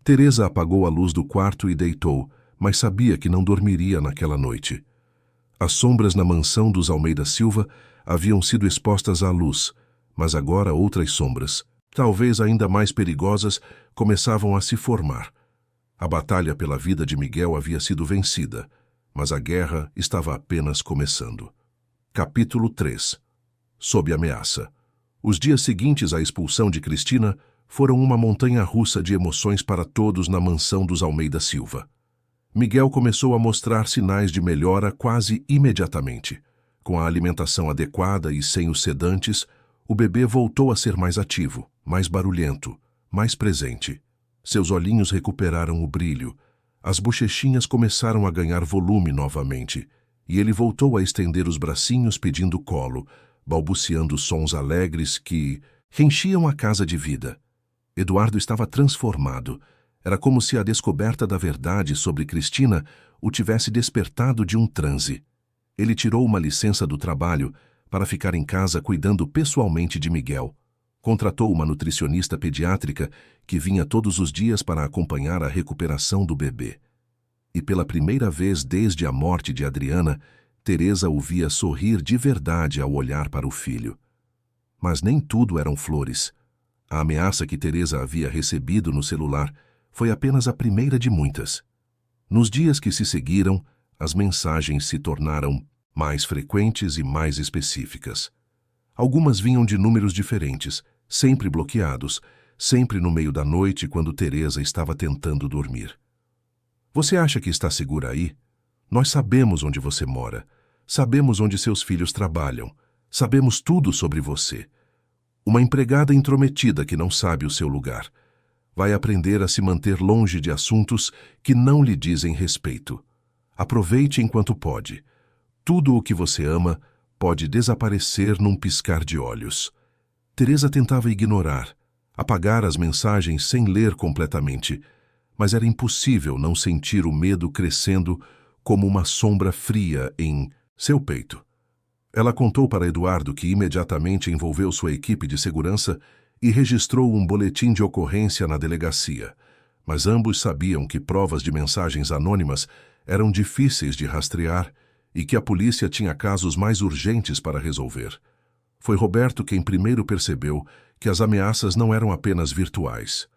Teresa apagou a luz do quarto e deitou, mas sabia que não dormiria naquela noite. As sombras na mansão dos Almeida Silva haviam sido expostas à luz, mas agora outras sombras, talvez ainda mais perigosas, começavam a se formar. A batalha pela vida de Miguel havia sido vencida, mas a guerra estava apenas começando. Capítulo 3. Sob ameaça. Os dias seguintes à expulsão de Cristina foram uma montanha-russa de emoções para todos na mansão dos Almeida Silva. Miguel começou a mostrar sinais de melhora quase imediatamente. Com a alimentação adequada e sem os sedantes, o bebê voltou a ser mais ativo, mais barulhento, mais presente. Seus olhinhos recuperaram o brilho, as bochechinhas começaram a ganhar volume novamente, e ele voltou a estender os bracinhos pedindo colo, balbuciando sons alegres que enchiam a casa de vida. Eduardo estava transformado. Era como se a descoberta da verdade sobre Cristina o tivesse despertado de um transe. Ele tirou uma licença do trabalho para ficar em casa cuidando pessoalmente de Miguel. Contratou uma nutricionista pediátrica que vinha todos os dias para acompanhar a recuperação do bebê. E pela primeira vez desde a morte de Adriana, Teresa o via sorrir de verdade ao olhar para o filho. Mas nem tudo eram flores. A ameaça que Teresa havia recebido no celular foi apenas a primeira de muitas. Nos dias que se seguiram, as mensagens se tornaram mais frequentes e mais específicas. Algumas vinham de números diferentes, sempre bloqueados, sempre no meio da noite quando Teresa estava tentando dormir. "Você acha que está segura aí? Nós sabemos onde você mora. Sabemos onde seus filhos trabalham. Sabemos tudo sobre você. Uma empregada intrometida que não sabe o seu lugar. Vai aprender a se manter longe de assuntos que não lhe dizem respeito. Aproveite enquanto pode. Tudo o que você ama pode desaparecer num piscar de olhos. Teresa tentava ignorar, apagar as mensagens sem ler completamente, mas era impossível não sentir o medo crescendo como uma sombra fria em seu peito. Ela contou para Eduardo, que imediatamente envolveu sua equipe de segurança e registrou um boletim de ocorrência na delegacia, mas ambos sabiam que provas de mensagens anônimas eram difíceis de rastrear e que a polícia tinha casos mais urgentes para resolver. Foi Roberto quem primeiro percebeu que as ameaças não eram apenas virtuais.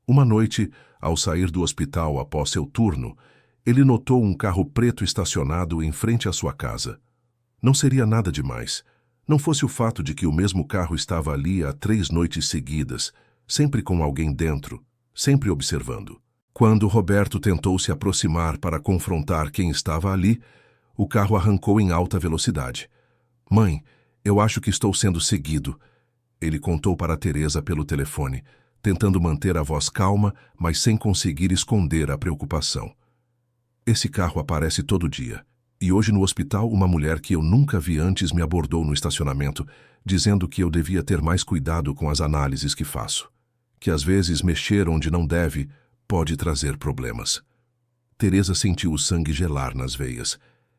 Uma noite, ao sair do hospital após seu turno, ele notou um carro preto estacionado em frente à sua casa. Não seria nada demais, não fosse o fato de que o mesmo carro estava ali há 3 noites seguidas, sempre com alguém dentro, sempre observando. Quando Roberto tentou se aproximar para confrontar quem estava ali, o carro arrancou em alta velocidade. "Mãe, eu acho que estou sendo seguido", ele contou para Teresa pelo telefone, tentando manter a voz calma, mas sem conseguir esconder a preocupação. "Esse carro aparece todo dia. E hoje no hospital, uma mulher que eu nunca vi antes me abordou no estacionamento, dizendo que eu devia ter mais cuidado com as análises que faço. Que às vezes mexer onde não deve pode trazer problemas." Teresa sentiu o sangue gelar nas veias.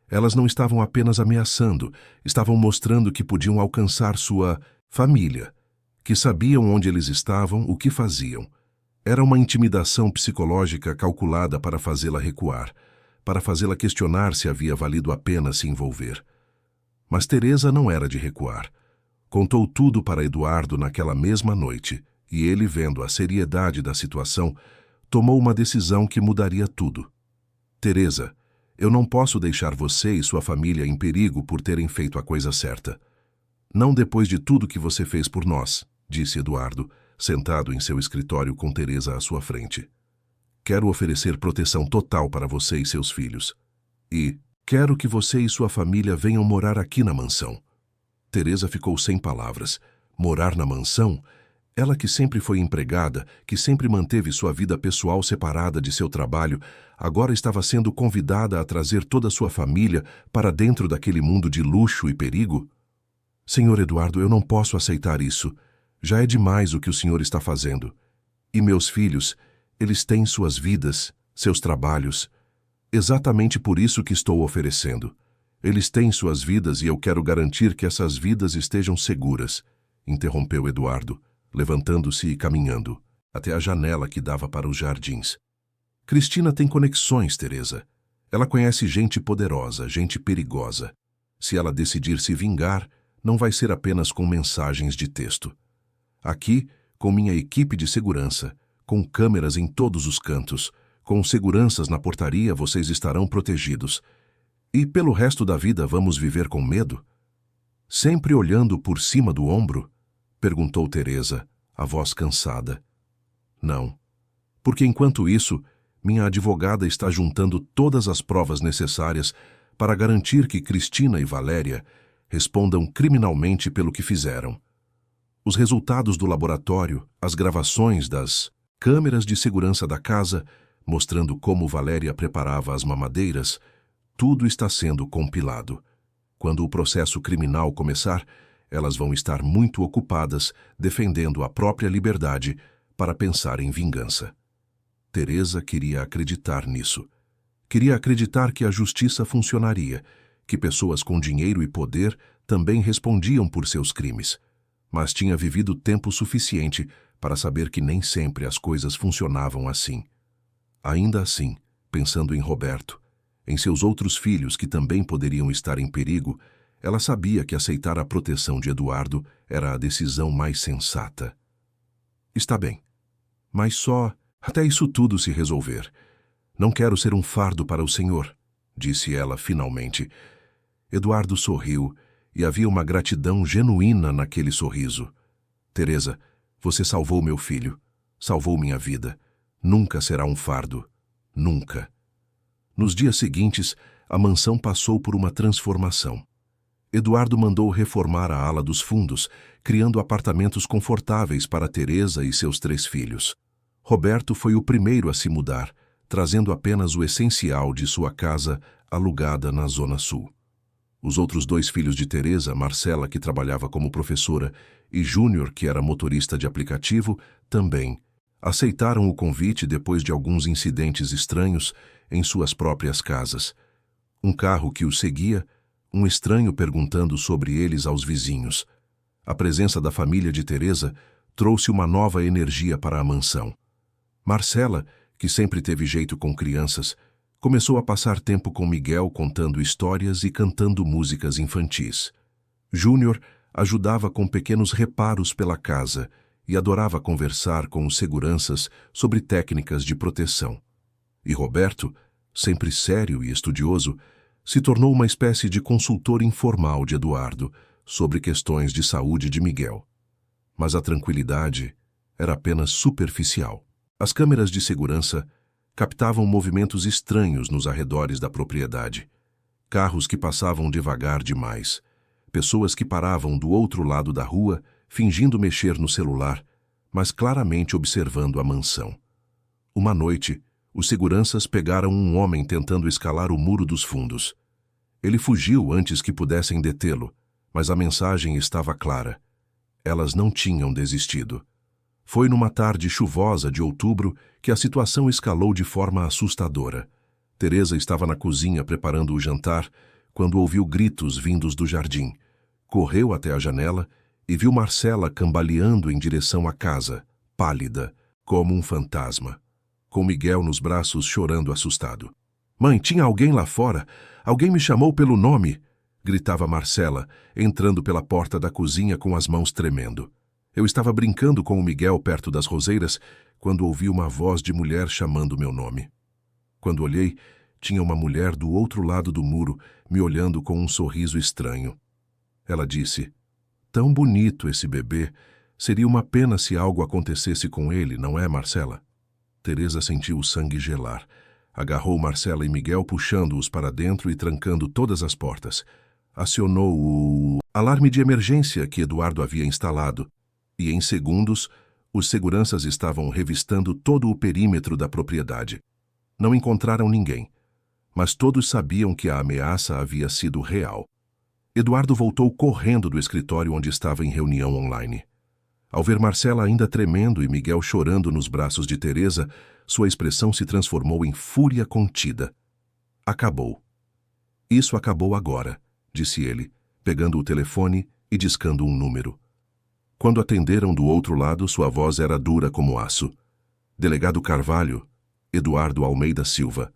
Elas não estavam apenas ameaçando, estavam mostrando que podiam alcançar sua família, que sabiam onde eles estavam, o que faziam. Era uma intimidação psicológica calculada para fazê-la recuar, para fazê-la questionar se havia valido a pena se envolver. Mas Teresa não era de recuar. Contou tudo para Eduardo naquela mesma noite, e ele, vendo a seriedade da situação, tomou uma decisão que mudaria tudo. "Teresa, eu não posso deixar você e sua família em perigo por terem feito a coisa certa. Não depois de tudo que você fez por nós", disse Eduardo, sentado em seu escritório com Teresa à sua frente. "Quero oferecer proteção total para você e seus filhos. E quero que você e sua família venham morar aqui na mansão." Teresa ficou sem palavras. Morar na mansão? Ela, que sempre foi empregada, que sempre manteve sua vida pessoal separada de seu trabalho, agora estava sendo convidada a trazer toda a sua família para dentro daquele mundo de luxo e perigo? "Senhor Eduardo, eu não posso aceitar isso. Já é demais o que o senhor está fazendo. E meus filhos, eles têm suas vidas, seus trabalhos. Exatamente por isso que estou oferecendo. Eles têm suas vidas e eu quero garantir que essas vidas estejam seguras", interrompeu Eduardo, levantando-se e caminhando até a janela que dava para os jardins. "Cristina tem conexões, Teresa. Ela conhece gente poderosa, gente perigosa. Se ela decidir se vingar, não vai ser apenas com mensagens de texto. Aqui, com minha equipe de segurança, com câmeras em todos os cantos, com seguranças na portaria, vocês estarão protegidos. E pelo resto da vida vamos viver com medo? Sempre olhando por cima do ombro?" perguntou Teresa, a voz cansada. "Não, porque enquanto isso, minha advogada está juntando todas as provas necessárias para garantir que Cristina e Valéria respondam criminalmente pelo que fizeram. Os resultados do laboratório, as gravações das câmeras de segurança da casa, mostrando como Valéria preparava as mamadeiras, tudo está sendo compilado. Quando o processo criminal começar, elas vão estar muito ocupadas defendendo a própria liberdade para pensar em vingança." Teresa queria acreditar nisso. Queria acreditar que a justiça funcionaria, que pessoas com dinheiro e poder também respondiam por seus crimes. Mas tinha vivido tempo suficiente para saber que nem sempre as coisas funcionavam assim. Ainda assim, pensando em Roberto, em seus outros filhos que também poderiam estar em perigo, ela sabia que aceitar a proteção de Eduardo era a decisão mais sensata. "Está bem, mas só até isso tudo se resolver. Não quero ser um fardo para o senhor", disse ela finalmente. Eduardo sorriu, e havia uma gratidão genuína naquele sorriso. "Teresa, você salvou meu filho, salvou minha vida. Nunca será um fardo. Nunca." Nos dias seguintes, a mansão passou por uma transformação. Eduardo mandou reformar a ala dos fundos, criando apartamentos confortáveis para Teresa e seus 3 filhos. Roberto foi o primeiro a se mudar, trazendo apenas o essencial de sua casa alugada na Zona Sul. Os outros 2 filhos de Teresa, Marcela, que trabalhava como professora, e Júnior, que era motorista de aplicativo, também aceitaram o convite depois de alguns incidentes estranhos em suas próprias casas. Um carro que os seguia, um estranho perguntando sobre eles aos vizinhos. A presença da família de Teresa trouxe uma nova energia para a mansão. Marcela, que sempre teve jeito com crianças, começou a passar tempo com Miguel contando histórias e cantando músicas infantis. Júnior ajudava com pequenos reparos pela casa e adorava conversar com os seguranças sobre técnicas de proteção. E Roberto, sempre sério e estudioso, se tornou uma espécie de consultor informal de Eduardo sobre questões de saúde de Miguel. Mas a tranquilidade era apenas superficial. As câmeras de segurança captavam movimentos estranhos nos arredores da propriedade. Carros que passavam devagar demais. Pessoas que paravam do outro lado da rua, fingindo mexer no celular, mas claramente observando a mansão. Uma noite, os seguranças pegaram um homem tentando escalar o muro dos fundos. Ele fugiu antes que pudessem detê-lo, mas a mensagem estava clara. Elas não tinham desistido. Foi numa tarde chuvosa de outubro que a situação escalou de forma assustadora. Teresa estava na cozinha preparando o jantar quando ouviu gritos vindos do jardim. Correu até a janela e viu Marcela cambaleando em direção à casa, pálida, como um fantasma, com Miguel nos braços chorando assustado. "Mãe, tinha alguém lá fora? Alguém me chamou pelo nome!" gritava Marcela, entrando pela porta da cozinha com as mãos tremendo. Eu estava brincando com o Miguel perto das roseiras quando ouvi uma voz de mulher chamando meu nome. Quando olhei, tinha uma mulher do outro lado do muro, me olhando com um sorriso estranho. Ela disse: "Tão bonito esse bebê. Seria uma pena se algo acontecesse com ele, não é, Marcela?" Teresa sentiu o sangue gelar. Agarrou Marcela e Miguel, puxando-os para dentro e trancando todas as portas. Acionou o alarme de emergência que Eduardo havia instalado, e em segundos, os seguranças estavam revistando todo o perímetro da propriedade. Não encontraram ninguém, mas todos sabiam que a ameaça havia sido real. Eduardo voltou correndo do escritório onde estava em reunião online. Ao ver Marcela ainda tremendo e Miguel chorando nos braços de Teresa, sua expressão se transformou em fúria contida. "Acabou. Isso acabou agora", disse ele, pegando o telefone e discando um número. Quando atenderam do outro lado, sua voz era dura como aço. "Delegado Carvalho, Eduardo Almeida Silva.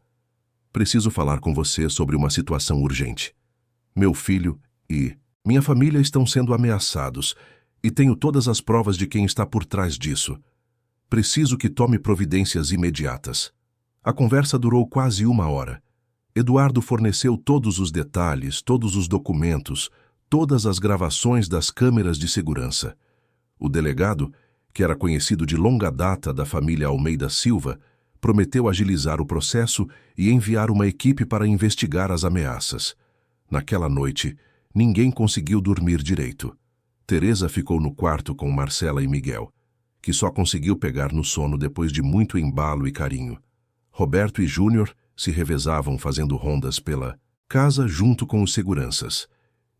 Preciso falar com você sobre uma situação urgente. Meu filho e minha família estão sendo ameaçados e tenho todas as provas de quem está por trás disso. Preciso que tome providências imediatas." A conversa durou quase 1 hora. Eduardo forneceu todos os detalhes, todos os documentos, todas as gravações das câmeras de segurança. O delegado, que era conhecido de longa data da família Almeida Silva, prometeu agilizar o processo e enviar uma equipe para investigar as ameaças. Naquela noite, ninguém conseguiu dormir direito. Teresa ficou no quarto com Marcela e Miguel, que só conseguiu pegar no sono depois de muito embalo e carinho. Roberto e Júnior se revezavam fazendo rondas pela casa junto com os seguranças.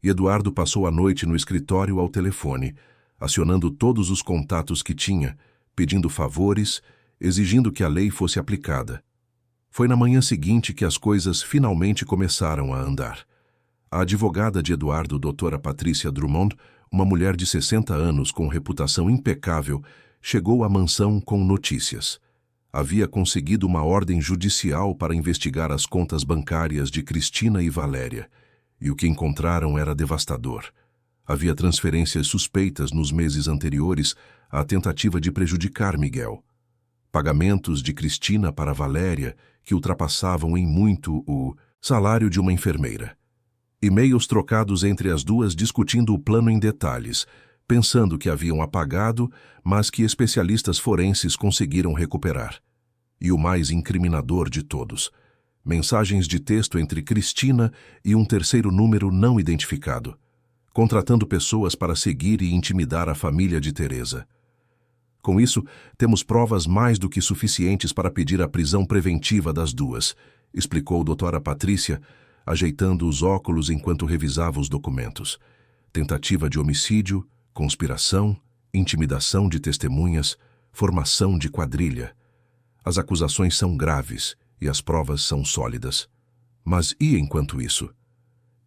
E Eduardo passou a noite no escritório ao telefone, acionando todos os contatos que tinha, pedindo favores, exigindo que a lei fosse aplicada. Foi na manhã seguinte que as coisas finalmente começaram a andar. A advogada de Eduardo, doutora Patrícia Drummond, uma mulher de 60 anos com reputação impecável, chegou à mansão com notícias. Havia conseguido uma ordem judicial para investigar as contas bancárias de Cristina e Valéria, e o que encontraram era devastador. Havia transferências suspeitas nos meses anteriores à tentativa de prejudicar Miguel. Pagamentos de Cristina para Valéria que ultrapassavam em muito o salário de uma enfermeira. E-mails trocados entre as duas discutindo o plano em detalhes, pensando que haviam apagado, mas que especialistas forenses conseguiram recuperar. E o mais incriminador de todos, mensagens de texto entre Cristina e um terceiro número não identificado, contratando pessoas para seguir e intimidar a família de Teresa. Com isso, temos provas mais do que suficientes para pedir a prisão preventiva das duas, explicou doutora Patrícia, ajeitando os óculos enquanto revisava os documentos. Tentativa de homicídio, conspiração, intimidação de testemunhas, formação de quadrilha. As acusações são graves e as provas são sólidas. Mas e enquanto isso?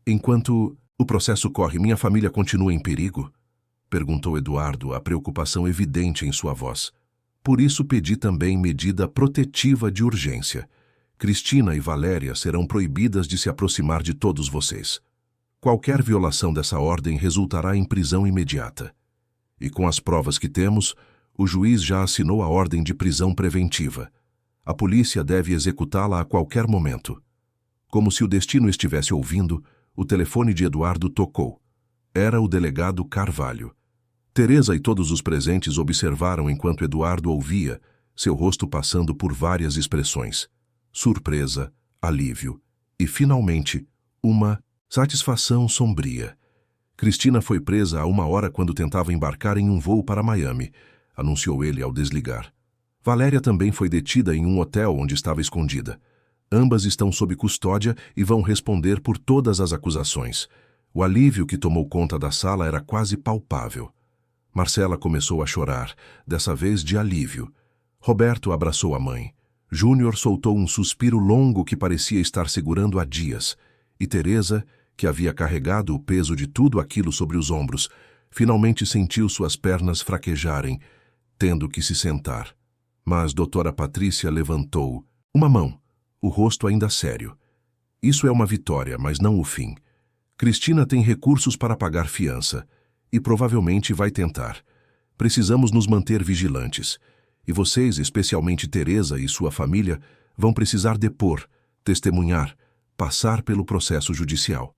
Enquanto o processo corre, minha família continua em perigo? Perguntou Eduardo, a preocupação evidente em sua voz. Por isso pedi também medida protetiva de urgência. Cristina e Valéria serão proibidas de se aproximar de todos vocês. Qualquer violação dessa ordem resultará em prisão imediata. E com as provas que temos, o juiz já assinou a ordem de prisão preventiva. A polícia deve executá-la a qualquer momento. Como se o destino estivesse ouvindo, o telefone de Eduardo tocou. Era o delegado Carvalho. Teresa e todos os presentes observaram enquanto Eduardo ouvia, seu rosto passando por várias expressões. Surpresa, alívio e, finalmente, uma satisfação sombria. Cristina foi presa há 1 hora quando tentava embarcar em um voo para Miami, anunciou ele ao desligar. Valéria também foi detida em um hotel onde estava escondida. Ambas estão sob custódia e vão responder por todas as acusações. O alívio que tomou conta da sala era quase palpável. Marcela começou a chorar, dessa vez de alívio. Roberto abraçou a mãe. Júnior soltou um suspiro longo que parecia estar segurando há dias. E Teresa, que havia carregado o peso de tudo aquilo sobre os ombros, finalmente sentiu suas pernas fraquejarem, tendo que se sentar. Mas doutora Patrícia levantou uma mão, o rosto ainda sério. Isso é uma vitória, mas não o fim. Cristina tem recursos para pagar fiança, e provavelmente vai tentar. Precisamos nos manter vigilantes. E vocês, especialmente Teresa e sua família, vão precisar depor, testemunhar, passar pelo processo judicial.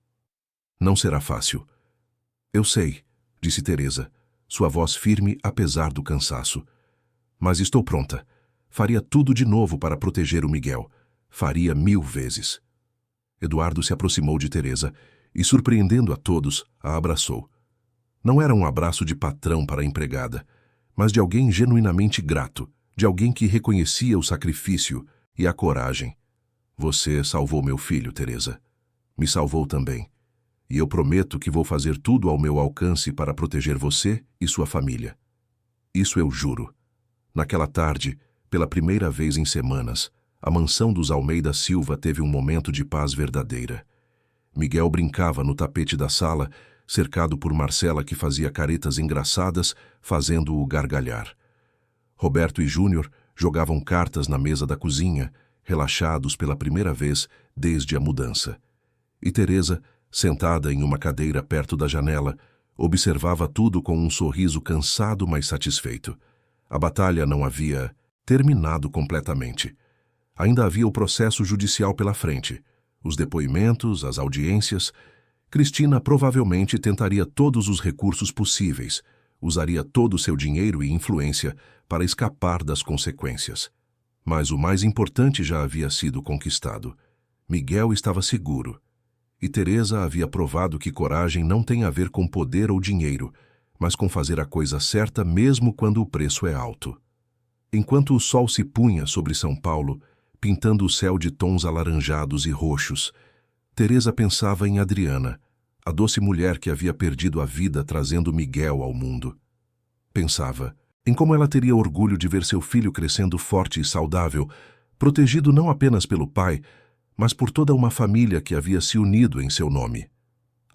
Não será fácil. Eu sei, disse Teresa, sua voz firme apesar do cansaço. Mas estou pronta. Faria tudo de novo para proteger o Miguel. Faria 1000 vezes. Eduardo se aproximou de Teresa e, surpreendendo a todos, a abraçou. Não era um abraço de patrão para a empregada, mas de alguém genuinamente grato, de alguém que reconhecia o sacrifício e a coragem. Você salvou meu filho, Teresa. Me salvou também. E eu prometo que vou fazer tudo ao meu alcance para proteger você e sua família. Isso eu juro. Naquela tarde, pela primeira vez em semanas, a mansão dos Almeida Silva teve um momento de paz verdadeira. Miguel brincava no tapete da sala, cercado por Marcela que fazia caretas engraçadas, fazendo-o gargalhar. Roberto e Júnior jogavam cartas na mesa da cozinha, relaxados pela primeira vez desde a mudança. E Teresa, sentada em uma cadeira perto da janela, observava tudo com um sorriso cansado, mas satisfeito. A batalha não havia terminado completamente. Ainda havia o processo judicial pela frente, os depoimentos, as audiências. Cristina provavelmente tentaria todos os recursos possíveis, usaria todo o seu dinheiro e influência para escapar das consequências. Mas o mais importante já havia sido conquistado. Miguel estava seguro. E Teresa havia provado que coragem não tem a ver com poder ou dinheiro, mas com fazer a coisa certa mesmo quando o preço é alto. Enquanto o sol se punha sobre São Paulo, pintando o céu de tons alaranjados e roxos, Teresa pensava em Adriana, a doce mulher que havia perdido a vida trazendo Miguel ao mundo. Pensava em como ela teria orgulho de ver seu filho crescendo forte e saudável, protegido não apenas pelo pai, mas por toda uma família que havia se unido em seu nome.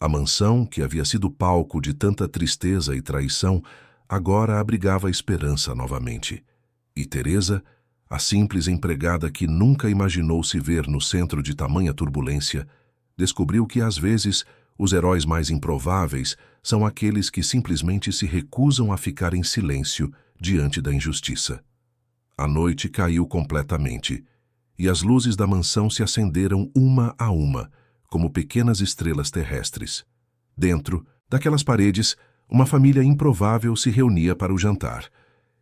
A mansão, que havia sido palco de tanta tristeza e traição, agora abrigava esperança novamente. E Teresa, a simples empregada que nunca imaginou se ver no centro de tamanha turbulência, descobriu que às vezes os heróis mais improváveis são aqueles que simplesmente se recusam a ficar em silêncio diante da injustiça. A noite caiu completamente, e as luzes da mansão se acenderam uma a uma, como pequenas estrelas terrestres. Dentro daquelas paredes, uma família improvável se reunia para o jantar,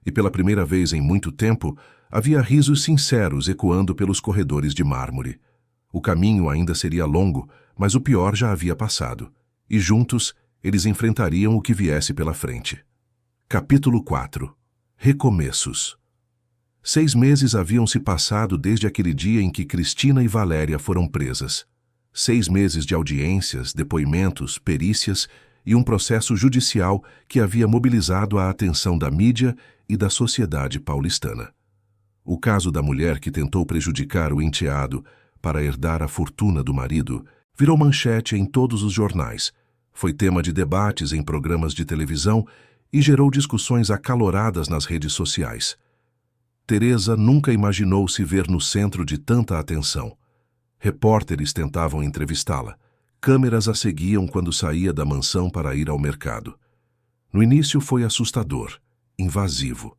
e pela primeira vez em muito tempo, havia risos sinceros ecoando pelos corredores de mármore. O caminho ainda seria longo, mas o pior já havia passado, e juntos eles enfrentariam o que viesse pela frente. Capítulo 4. Recomeços. 6 meses haviam se passado desde aquele dia em que Cristina e Valéria foram presas. 6 meses de audiências, depoimentos, perícias e um processo judicial que havia mobilizado a atenção da mídia e da sociedade paulistana. O caso da mulher que tentou prejudicar o enteado para herdar a fortuna do marido virou manchete em todos os jornais, foi tema de debates em programas de televisão e gerou discussões acaloradas nas redes sociais. Teresa nunca imaginou se ver no centro de tanta atenção. Repórteres tentavam entrevistá-la. Câmeras a seguiam quando saía da mansão para ir ao mercado. No início foi assustador, invasivo.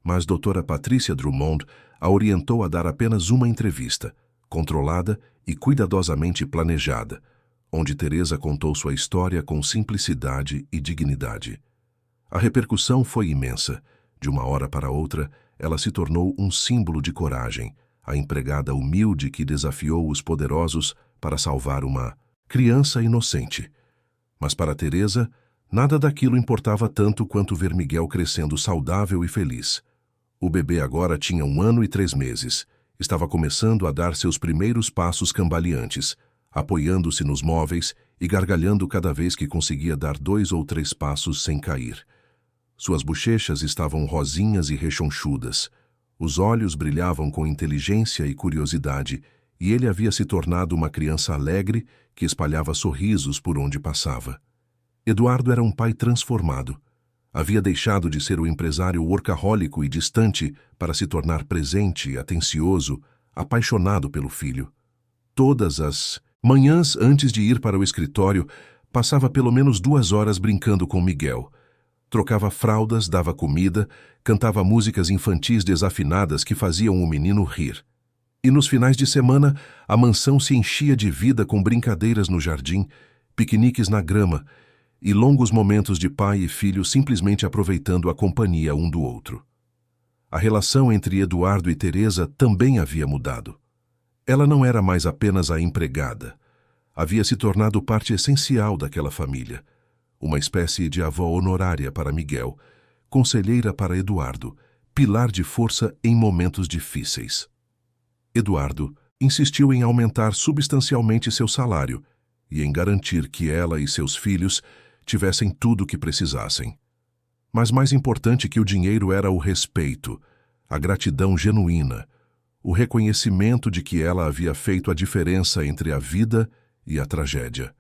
Mas doutora Patrícia Drummond a orientou a dar apenas uma entrevista, controlada e cuidadosamente planejada, onde Teresa contou sua história com simplicidade e dignidade. A repercussão foi imensa. De uma hora para outra, ela se tornou um símbolo de coragem, a empregada humilde que desafiou os poderosos para salvar uma criança inocente. Mas para Teresa, nada daquilo importava tanto quanto ver Miguel crescendo saudável e feliz. O bebê agora tinha 1 ano e 3 meses. Estava começando a dar seus primeiros passos cambaleantes, apoiando-se nos móveis e gargalhando cada vez que conseguia dar 2 ou 3 passos sem cair. Suas bochechas estavam rosinhas e rechonchudas. Os olhos brilhavam com inteligência e curiosidade, e ele havia se tornado uma criança alegre que espalhava sorrisos por onde passava. Eduardo era um pai transformado. Havia deixado de ser o empresário workahólico e distante para se tornar presente, atencioso, apaixonado pelo filho. Todas as manhãs, antes de ir para o escritório, passava pelo menos 2 horas brincando com Miguel. Trocava fraldas, dava comida, cantava músicas infantis desafinadas que faziam o menino rir. E nos finais de semana, a mansão se enchia de vida com brincadeiras no jardim, piqueniques na grama e longos momentos de pai e filho simplesmente aproveitando a companhia um do outro. A relação entre Eduardo e Teresa também havia mudado. Ela não era mais apenas a empregada. Havia se tornado parte essencial daquela família. Uma espécie de avó honorária para Miguel, conselheira para Eduardo, pilar de força em momentos difíceis. Eduardo insistiu em aumentar substancialmente seu salário e em garantir que ela e seus filhos tivessem tudo o que precisassem. Mas mais importante que o dinheiro era o respeito, a gratidão genuína, o reconhecimento de que ela havia feito a diferença entre a vida e a tragédia.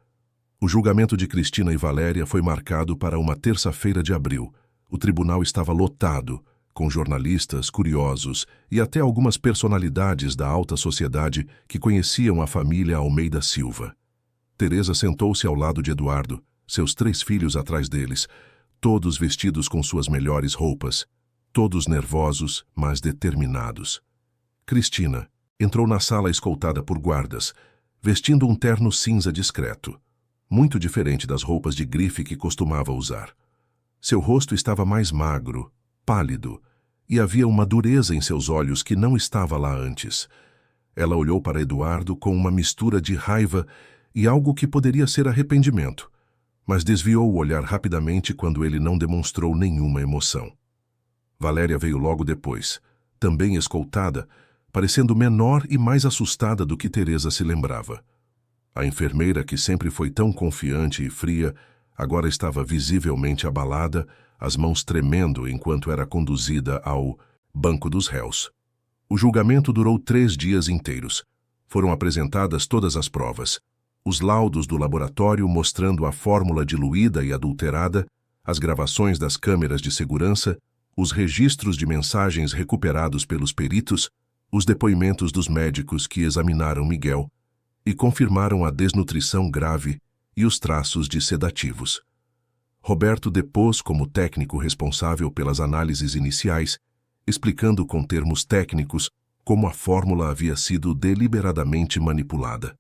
O julgamento de Cristina e Valéria foi marcado para uma terça-feira de abril. O tribunal estava lotado, com jornalistas, curiosos e até algumas personalidades da alta sociedade que conheciam a família Almeida Silva. Teresa sentou-se ao lado de Eduardo, seus 3 filhos atrás deles, todos vestidos com suas melhores roupas, todos nervosos, mas determinados. Cristina entrou na sala escoltada por guardas, vestindo um terno cinza discreto, muito diferente das roupas de grife que costumava usar. Seu rosto estava mais magro, pálido, e havia uma dureza em seus olhos que não estava lá antes. Ela olhou para Eduardo com uma mistura de raiva e algo que poderia ser arrependimento, mas desviou o olhar rapidamente quando ele não demonstrou nenhuma emoção. Valéria veio logo depois, também escoltada, parecendo menor e mais assustada do que Teresa se lembrava. A enfermeira, que sempre foi tão confiante e fria, agora estava visivelmente abalada, as mãos tremendo enquanto era conduzida ao banco dos réus. O julgamento durou 3 dias inteiros. Foram apresentadas todas as provas. Os laudos do laboratório mostrando a fórmula diluída e adulterada, as gravações das câmeras de segurança, os registros de mensagens recuperados pelos peritos, os depoimentos dos médicos que examinaram Miguel e confirmaram a desnutrição grave e os traços de sedativos. Roberto depôs como técnico responsável pelas análises iniciais, explicando com termos técnicos como a fórmula havia sido deliberadamente manipulada.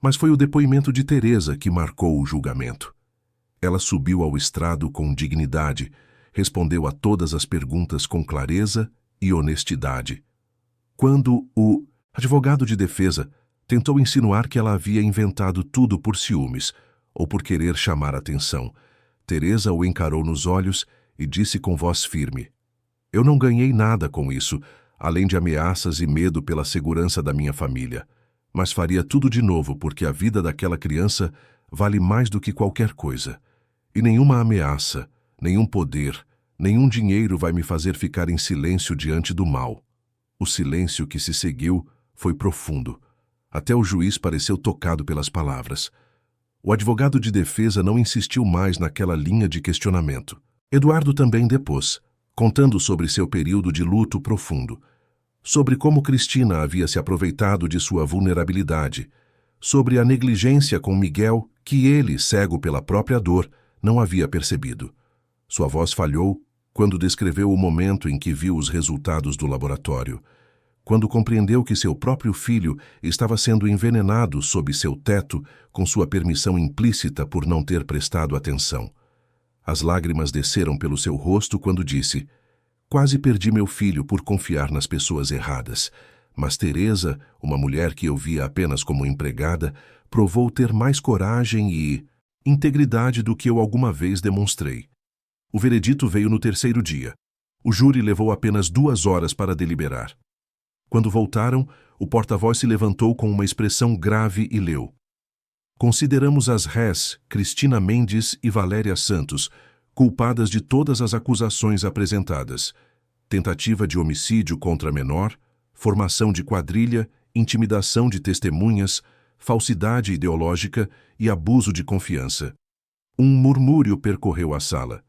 Mas foi o depoimento de Teresa que marcou o julgamento. Ela subiu ao estrado com dignidade, respondeu a todas as perguntas com clareza e honestidade. Quando o advogado de defesa tentou insinuar que ela havia inventado tudo por ciúmes ou por querer chamar atenção, Teresa o encarou nos olhos e disse com voz firme: "Eu não ganhei nada com isso, além de ameaças e medo pela segurança da minha família. mas faria tudo de novo porque a vida daquela criança vale mais do que qualquer coisa. E nenhuma ameaça, nenhum poder, nenhum dinheiro vai me fazer ficar em silêncio diante do mal. O silêncio que se seguiu foi profundo. Até o juiz pareceu tocado pelas palavras. O advogado de defesa não insistiu mais naquela linha de questionamento. Eduardo também depôs, contando sobre seu período de luto profundo, sobre como Cristina havia se aproveitado de sua vulnerabilidade, sobre a negligência com Miguel que ele, cego pela própria dor, não havia percebido. Sua voz falhou quando descreveu o momento em que viu os resultados do laboratório, quando compreendeu que seu próprio filho estava sendo envenenado sob seu teto com sua permissão implícita por não ter prestado atenção. As lágrimas desceram pelo seu rosto quando disse: "Quase perdi meu filho por confiar nas pessoas erradas, mas Teresa, uma mulher que eu via apenas como empregada, provou ter mais coragem e integridade do que eu alguma vez demonstrei." O veredito veio no terceiro dia. O júri levou apenas 2 horas para deliberar. Quando voltaram, o porta-voz se levantou com uma expressão grave e leu: "Consideramos as rés, Cristina Mendes e Valéria Santos, culpadas de todas as acusações apresentadas: tentativa de homicídio contra menor, formação de quadrilha, intimidação de testemunhas, falsidade ideológica e abuso de confiança." Um murmúrio percorreu a sala.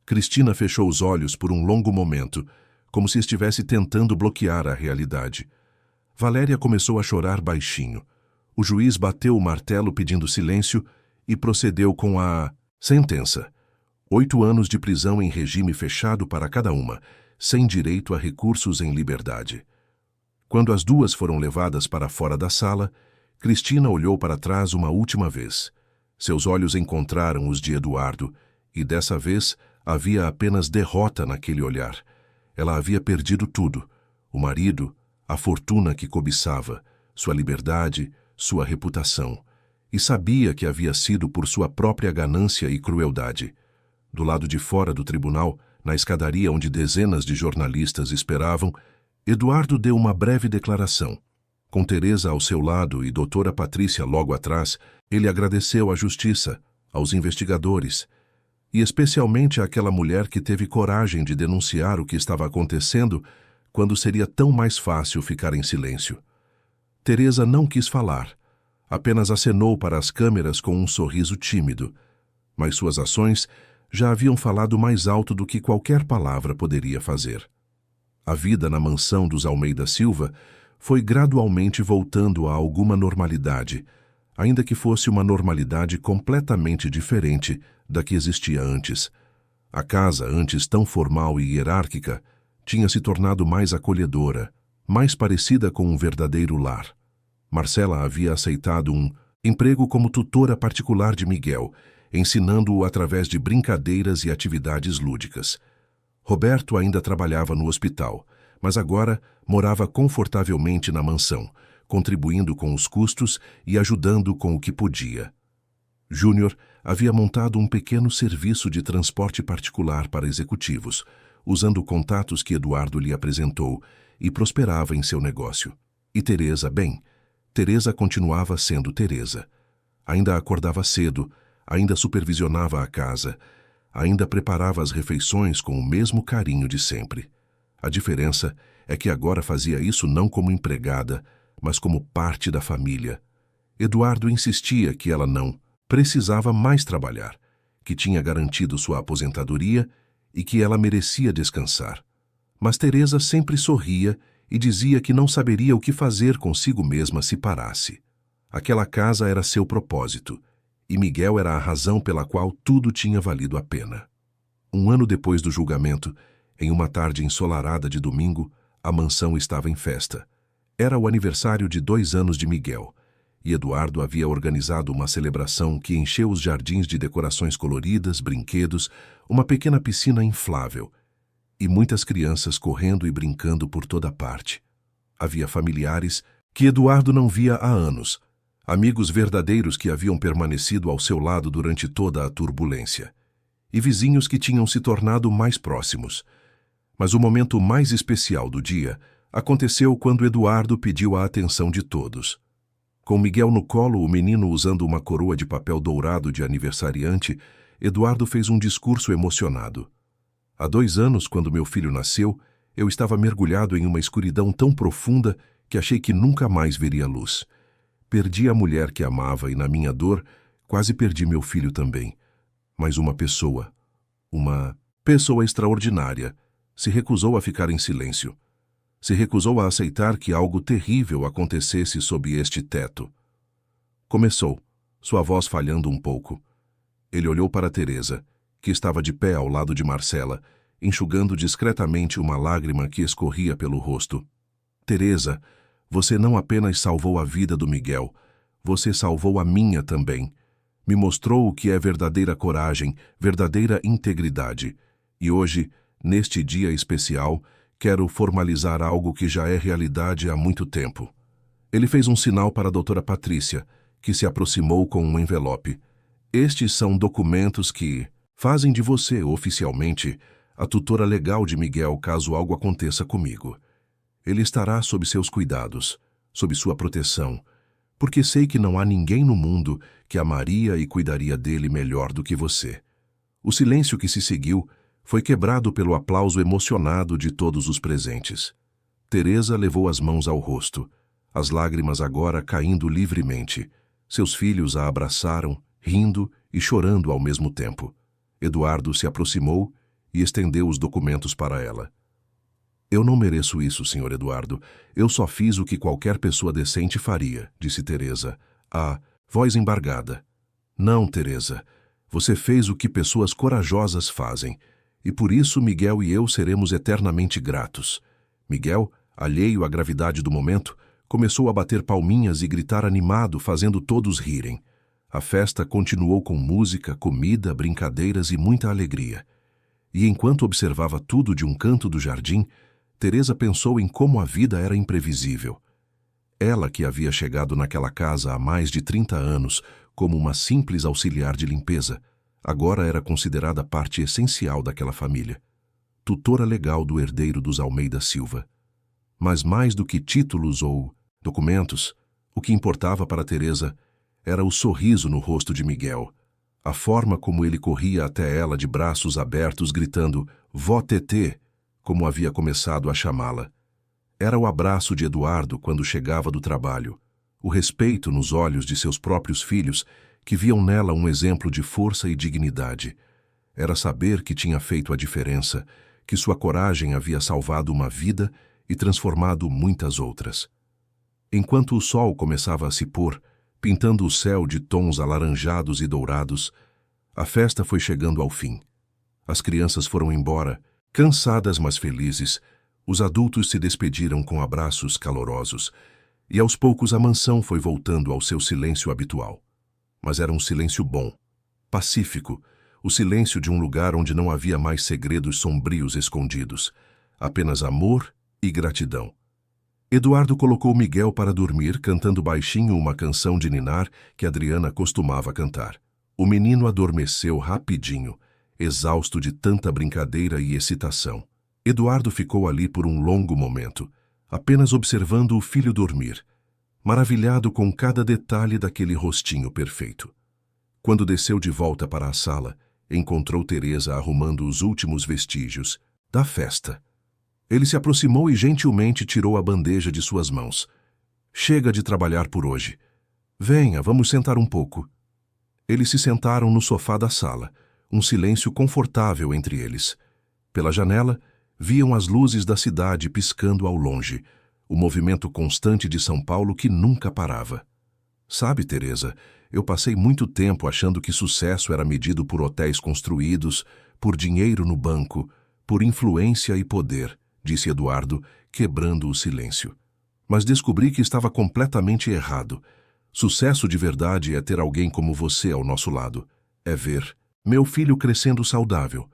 Cristina fechou os olhos por um longo momento, como se estivesse tentando bloquear a realidade. Valéria começou a chorar baixinho. O juiz bateu o martelo pedindo silêncio e procedeu com a sentença: 8 anos de prisão em regime fechado para cada uma, sem direito a recursos em liberdade. Quando as duas foram levadas para fora da sala, Cristina olhou para trás uma última vez. Seus olhos encontraram os de Eduardo, e dessa vez havia apenas derrota naquele olhar. Ela havia perdido tudo: o marido, a fortuna que cobiçava, sua liberdade, sua reputação. E sabia que havia sido por sua própria ganância e crueldade. Do lado de fora do tribunal, na escadaria onde dezenas de jornalistas esperavam, Eduardo deu uma breve declaração. Com Teresa ao seu lado e doutora Patrícia logo atrás, ele agradeceu à justiça, aos investigadores, e especialmente àquela mulher que teve coragem de denunciar o que estava acontecendo quando seria tão mais fácil ficar em silêncio. Teresa não quis falar, apenas acenou para as câmeras com um sorriso tímido, mas suas ações já haviam falado mais alto do que qualquer palavra poderia fazer. A vida na mansão dos Almeida Silva foi gradualmente voltando a alguma normalidade, ainda que fosse uma normalidade completamente diferente da que existia antes. A casa, antes tão formal e hierárquica, tinha se tornado mais acolhedora, mais parecida com um verdadeiro lar. Marcela havia aceitado um emprego como tutora particular de Miguel, ensinando-o através de brincadeiras e atividades lúdicas. Roberto ainda trabalhava no hospital, mas agora morava confortavelmente na mansão, contribuindo com os custos e ajudando com o que podia. Júnior havia montado um pequeno serviço de transporte particular para executivos, usando contatos que Eduardo lhe apresentou, e prosperava em seu negócio. E Teresa, bem, Teresa continuava sendo Teresa. Ainda acordava cedo, ainda supervisionava a casa, ainda preparava as refeições com o mesmo carinho de sempre. A diferença é que agora fazia isso não como empregada, mas como parte da família. Eduardo insistia que ela não precisava mais trabalhar, que tinha garantido sua aposentadoria e que ela merecia descansar. Mas Teresa sempre sorria e dizia que não saberia o que fazer consigo mesma se parasse. Aquela casa era seu propósito, e Miguel era a razão pela qual tudo tinha valido a pena. 1 ano depois do julgamento, em uma tarde ensolarada de domingo, a mansão estava em festa. Era o aniversário de 2 anos de Miguel, e Eduardo havia organizado uma celebração que encheu os jardins de decorações coloridas, brinquedos, uma pequena piscina inflável, e muitas crianças correndo e brincando por toda parte. Havia familiares que Eduardo não via há anos, amigos verdadeiros que haviam permanecido ao seu lado durante toda a turbulência, e vizinhos que tinham se tornado mais próximos. Mas o momento mais especial do dia aconteceu quando Eduardo pediu a atenção de todos. Com Miguel no colo, o menino usando uma coroa de papel dourado de aniversariante, Eduardo fez um discurso emocionado. Há 2 anos, quando meu filho nasceu, eu estava mergulhado em uma escuridão tão profunda que achei que nunca mais veria luz. Perdi a mulher que amava e, na minha dor, quase perdi meu filho também. Mas uma pessoa extraordinária, se recusou a ficar em silêncio. Se recusou a aceitar que algo terrível acontecesse sob este teto. Começou, sua voz falhando um pouco. Ele olhou para Teresa, que estava de pé ao lado de Marcela, enxugando discretamente uma lágrima que escorria pelo rosto. Teresa, você não apenas salvou a vida do Miguel, você salvou a minha também. Me mostrou o que é verdadeira coragem, verdadeira integridade. E hoje, neste dia especial, quero formalizar algo que já é realidade há muito tempo. Ele fez um sinal para a doutora Patrícia, que se aproximou com um envelope. Estes são documentos que fazem de você, oficialmente, a tutora legal de Miguel caso algo aconteça comigo. Ele estará sob seus cuidados, sob sua proteção, porque sei que não há ninguém no mundo que amaria e cuidaria dele melhor do que você. O silêncio que se seguiu foi quebrado pelo aplauso emocionado de todos os presentes. Teresa levou as mãos ao rosto, as lágrimas agora caindo livremente. Seus filhos a abraçaram, rindo e chorando ao mesmo tempo. Eduardo se aproximou e estendeu os documentos para ela. Eu não mereço isso, Sr. Eduardo. Eu só fiz o que qualquer pessoa decente faria, disse Teresa, a voz embargada. Não, Teresa. Você fez o que pessoas corajosas fazem, e por isso Miguel e eu seremos eternamente gratos. Miguel, alheio à gravidade do momento, começou a bater palminhas e gritar animado, fazendo todos rirem. A festa continuou com música, comida, brincadeiras e muita alegria. E enquanto observava tudo de um canto do jardim, Teresa pensou em como a vida era imprevisível. Ela, que havia chegado naquela casa há mais de 30 anos como uma simples auxiliar de limpeza, agora era considerada parte essencial daquela família, tutora legal do herdeiro dos Almeida Silva. Mas mais do que títulos ou documentos, o que importava para Teresa era o sorriso no rosto de Miguel, a forma como ele corria até ela de braços abertos, gritando "Vó Tetê", como havia começado a chamá-la. Era o abraço de Eduardo quando chegava do trabalho, o respeito nos olhos de seus próprios filhos, que viam nela um exemplo de força e dignidade. Era saber que tinha feito a diferença, que sua coragem havia salvado uma vida e transformado muitas outras. Enquanto o sol começava a se pôr, pintando o céu de tons alaranjados e dourados, a festa foi chegando ao fim. As crianças foram embora, cansadas mas felizes. Os adultos se despediram com abraços calorosos, e aos poucos a mansão foi voltando ao seu silêncio habitual. Mas era um silêncio bom, pacífico, o silêncio de um lugar onde não havia mais segredos sombrios escondidos, apenas amor e gratidão. Eduardo colocou Miguel para dormir, cantando baixinho uma canção de ninar que Adriana costumava cantar. O menino adormeceu rapidinho, exausto de tanta brincadeira e excitação. Eduardo ficou ali por um longo momento, apenas observando o filho dormir, maravilhado com cada detalhe daquele rostinho perfeito. Quando desceu de volta para a sala, encontrou Teresa arrumando os últimos vestígios da festa. Ele se aproximou e gentilmente tirou a bandeja de suas mãos. Chega de trabalhar por hoje. Venha, vamos sentar um pouco. Eles se sentaram no sofá da sala, um silêncio confortável entre eles. Pela janela, viam as luzes da cidade piscando ao longe, o movimento constante de São Paulo que nunca parava. Sabe, Teresa, eu passei muito tempo achando que sucesso era medido por hotéis construídos, por dinheiro no banco, por influência e poder, disse Eduardo, quebrando o silêncio. Mas descobri que estava completamente errado. Sucesso de verdade é ter alguém como você ao nosso lado. É ver meu filho crescendo saudável.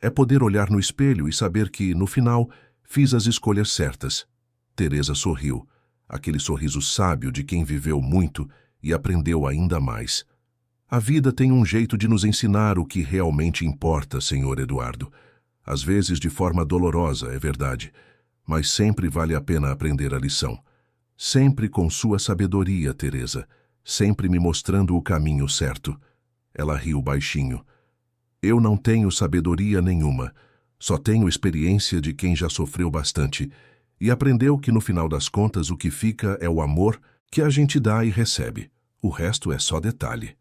É poder olhar no espelho e saber que, no final, fiz as escolhas certas. Teresa sorriu, aquele sorriso sábio de quem viveu muito e aprendeu ainda mais. A vida tem um jeito de nos ensinar o que realmente importa, Sr. Eduardo. Às vezes de forma dolorosa, é verdade, mas sempre vale a pena aprender a lição. Sempre com sua sabedoria, Teresa, sempre me mostrando o caminho certo. Ela riu baixinho. Eu não tenho sabedoria nenhuma, só tenho experiência de quem já sofreu bastante e aprendeu que no final das contas o que fica é o amor que a gente dá e recebe. O resto é só detalhe.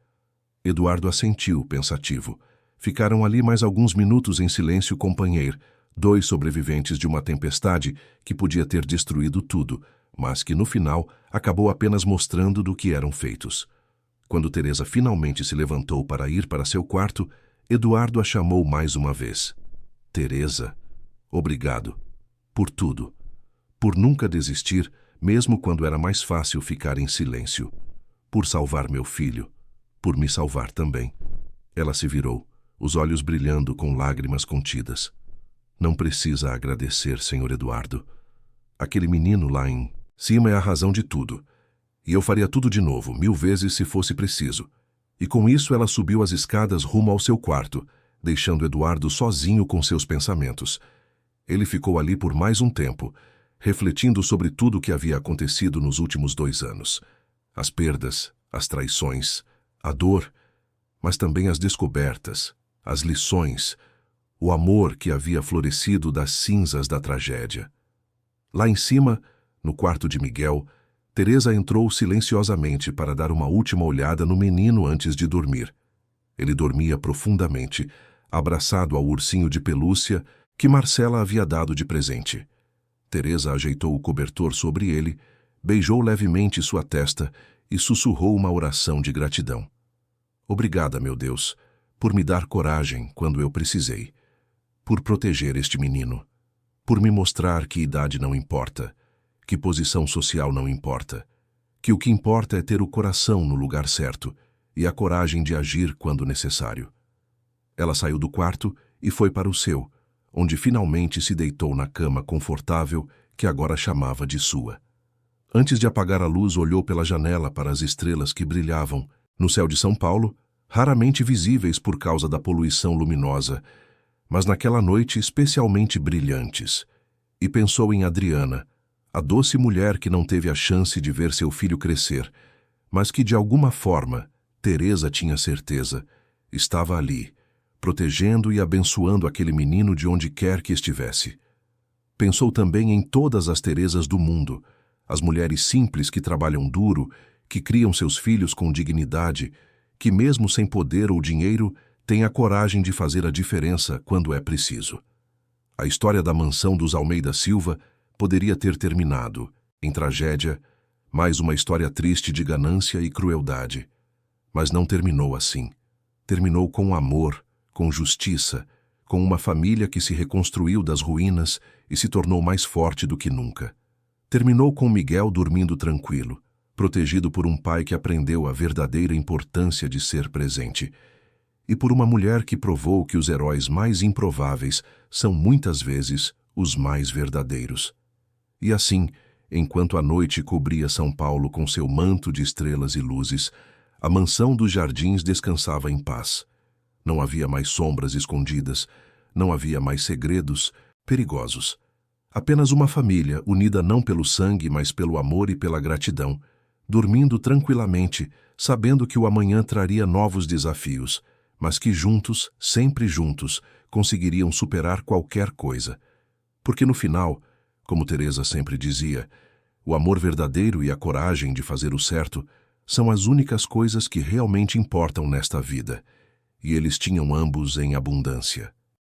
Eduardo assentiu, pensativo. Ficaram ali mais alguns minutos em silêncio companheiro, dois sobreviventes de uma tempestade que podia ter destruído tudo, mas que no final acabou apenas mostrando do que eram feitos. Quando Teresa finalmente se levantou para ir para seu quarto, Eduardo a chamou mais uma vez. Teresa, obrigado. Por tudo. Por nunca desistir, mesmo quando era mais fácil ficar em silêncio. Por salvar meu filho. Por me salvar também. Ela se virou, os olhos brilhando com lágrimas contidas. Não precisa agradecer, Sr. Eduardo. Aquele menino lá em cima é a razão de tudo. E eu faria tudo de novo, 1000 vezes se fosse preciso. E com isso ela subiu as escadas rumo ao seu quarto, deixando Eduardo sozinho com seus pensamentos. Ele ficou ali por mais um tempo, refletindo sobre tudo o que havia acontecido nos últimos 2 anos. As perdas, as traições, a dor, mas também as descobertas, as lições, o amor que havia florescido das cinzas da tragédia. Lá em cima, no quarto de Miguel, Teresa entrou silenciosamente para dar uma última olhada no menino antes de dormir. Ele dormia profundamente, abraçado ao ursinho de pelúcia que Marcela havia dado de presente. Teresa ajeitou o cobertor sobre ele, beijou levemente sua testa e sussurrou uma oração de gratidão. Obrigada, meu Deus, por me dar coragem quando eu precisei, por proteger este menino, por me mostrar que idade não importa, que posição social não importa, que o que importa é ter o coração no lugar certo e a coragem de agir quando necessário. Ela saiu do quarto e foi para o seu, onde finalmente se deitou na cama confortável que agora chamava de sua. Antes de apagar a luz, olhou pela janela para as estrelas que brilhavam no céu de São Paulo, raramente visíveis por causa da poluição luminosa, mas naquela noite especialmente brilhantes, e pensou em Adriana, a doce mulher que não teve a chance de ver seu filho crescer, mas que de alguma forma, Teresa tinha certeza, estava ali, protegendo e abençoando aquele menino de onde quer que estivesse. Pensou também em todas as Teresas do mundo, as mulheres simples que trabalham duro, que criam seus filhos com dignidade, que mesmo sem poder ou dinheiro, têm a coragem de fazer a diferença quando é preciso. A história da mansão dos Almeida Silva poderia ter terminado, em tragédia, mais uma história triste de ganância e crueldade. Mas não terminou assim. Terminou com amor, com justiça, com uma família que se reconstruiu das ruínas e se tornou mais forte do que nunca. Terminou com Miguel dormindo tranquilo, protegido por um pai que aprendeu a verdadeira importância de ser presente, e por uma mulher que provou que os heróis mais improváveis são muitas vezes os mais verdadeiros. E assim, enquanto a noite cobria São Paulo com seu manto de estrelas e luzes, a mansão dos Jardins descansava em paz. Não havia mais sombras escondidas, não havia mais segredos perigosos. Apenas uma família, unida não pelo sangue, mas pelo amor e pela gratidão, dormindo tranquilamente, sabendo que o amanhã traria novos desafios, mas que juntos, sempre juntos, conseguiriam superar qualquer coisa. Porque no final, como Teresa sempre dizia, o amor verdadeiro e a coragem de fazer o certo são as únicas coisas que realmente importam nesta vida, e eles tinham ambos em abundância.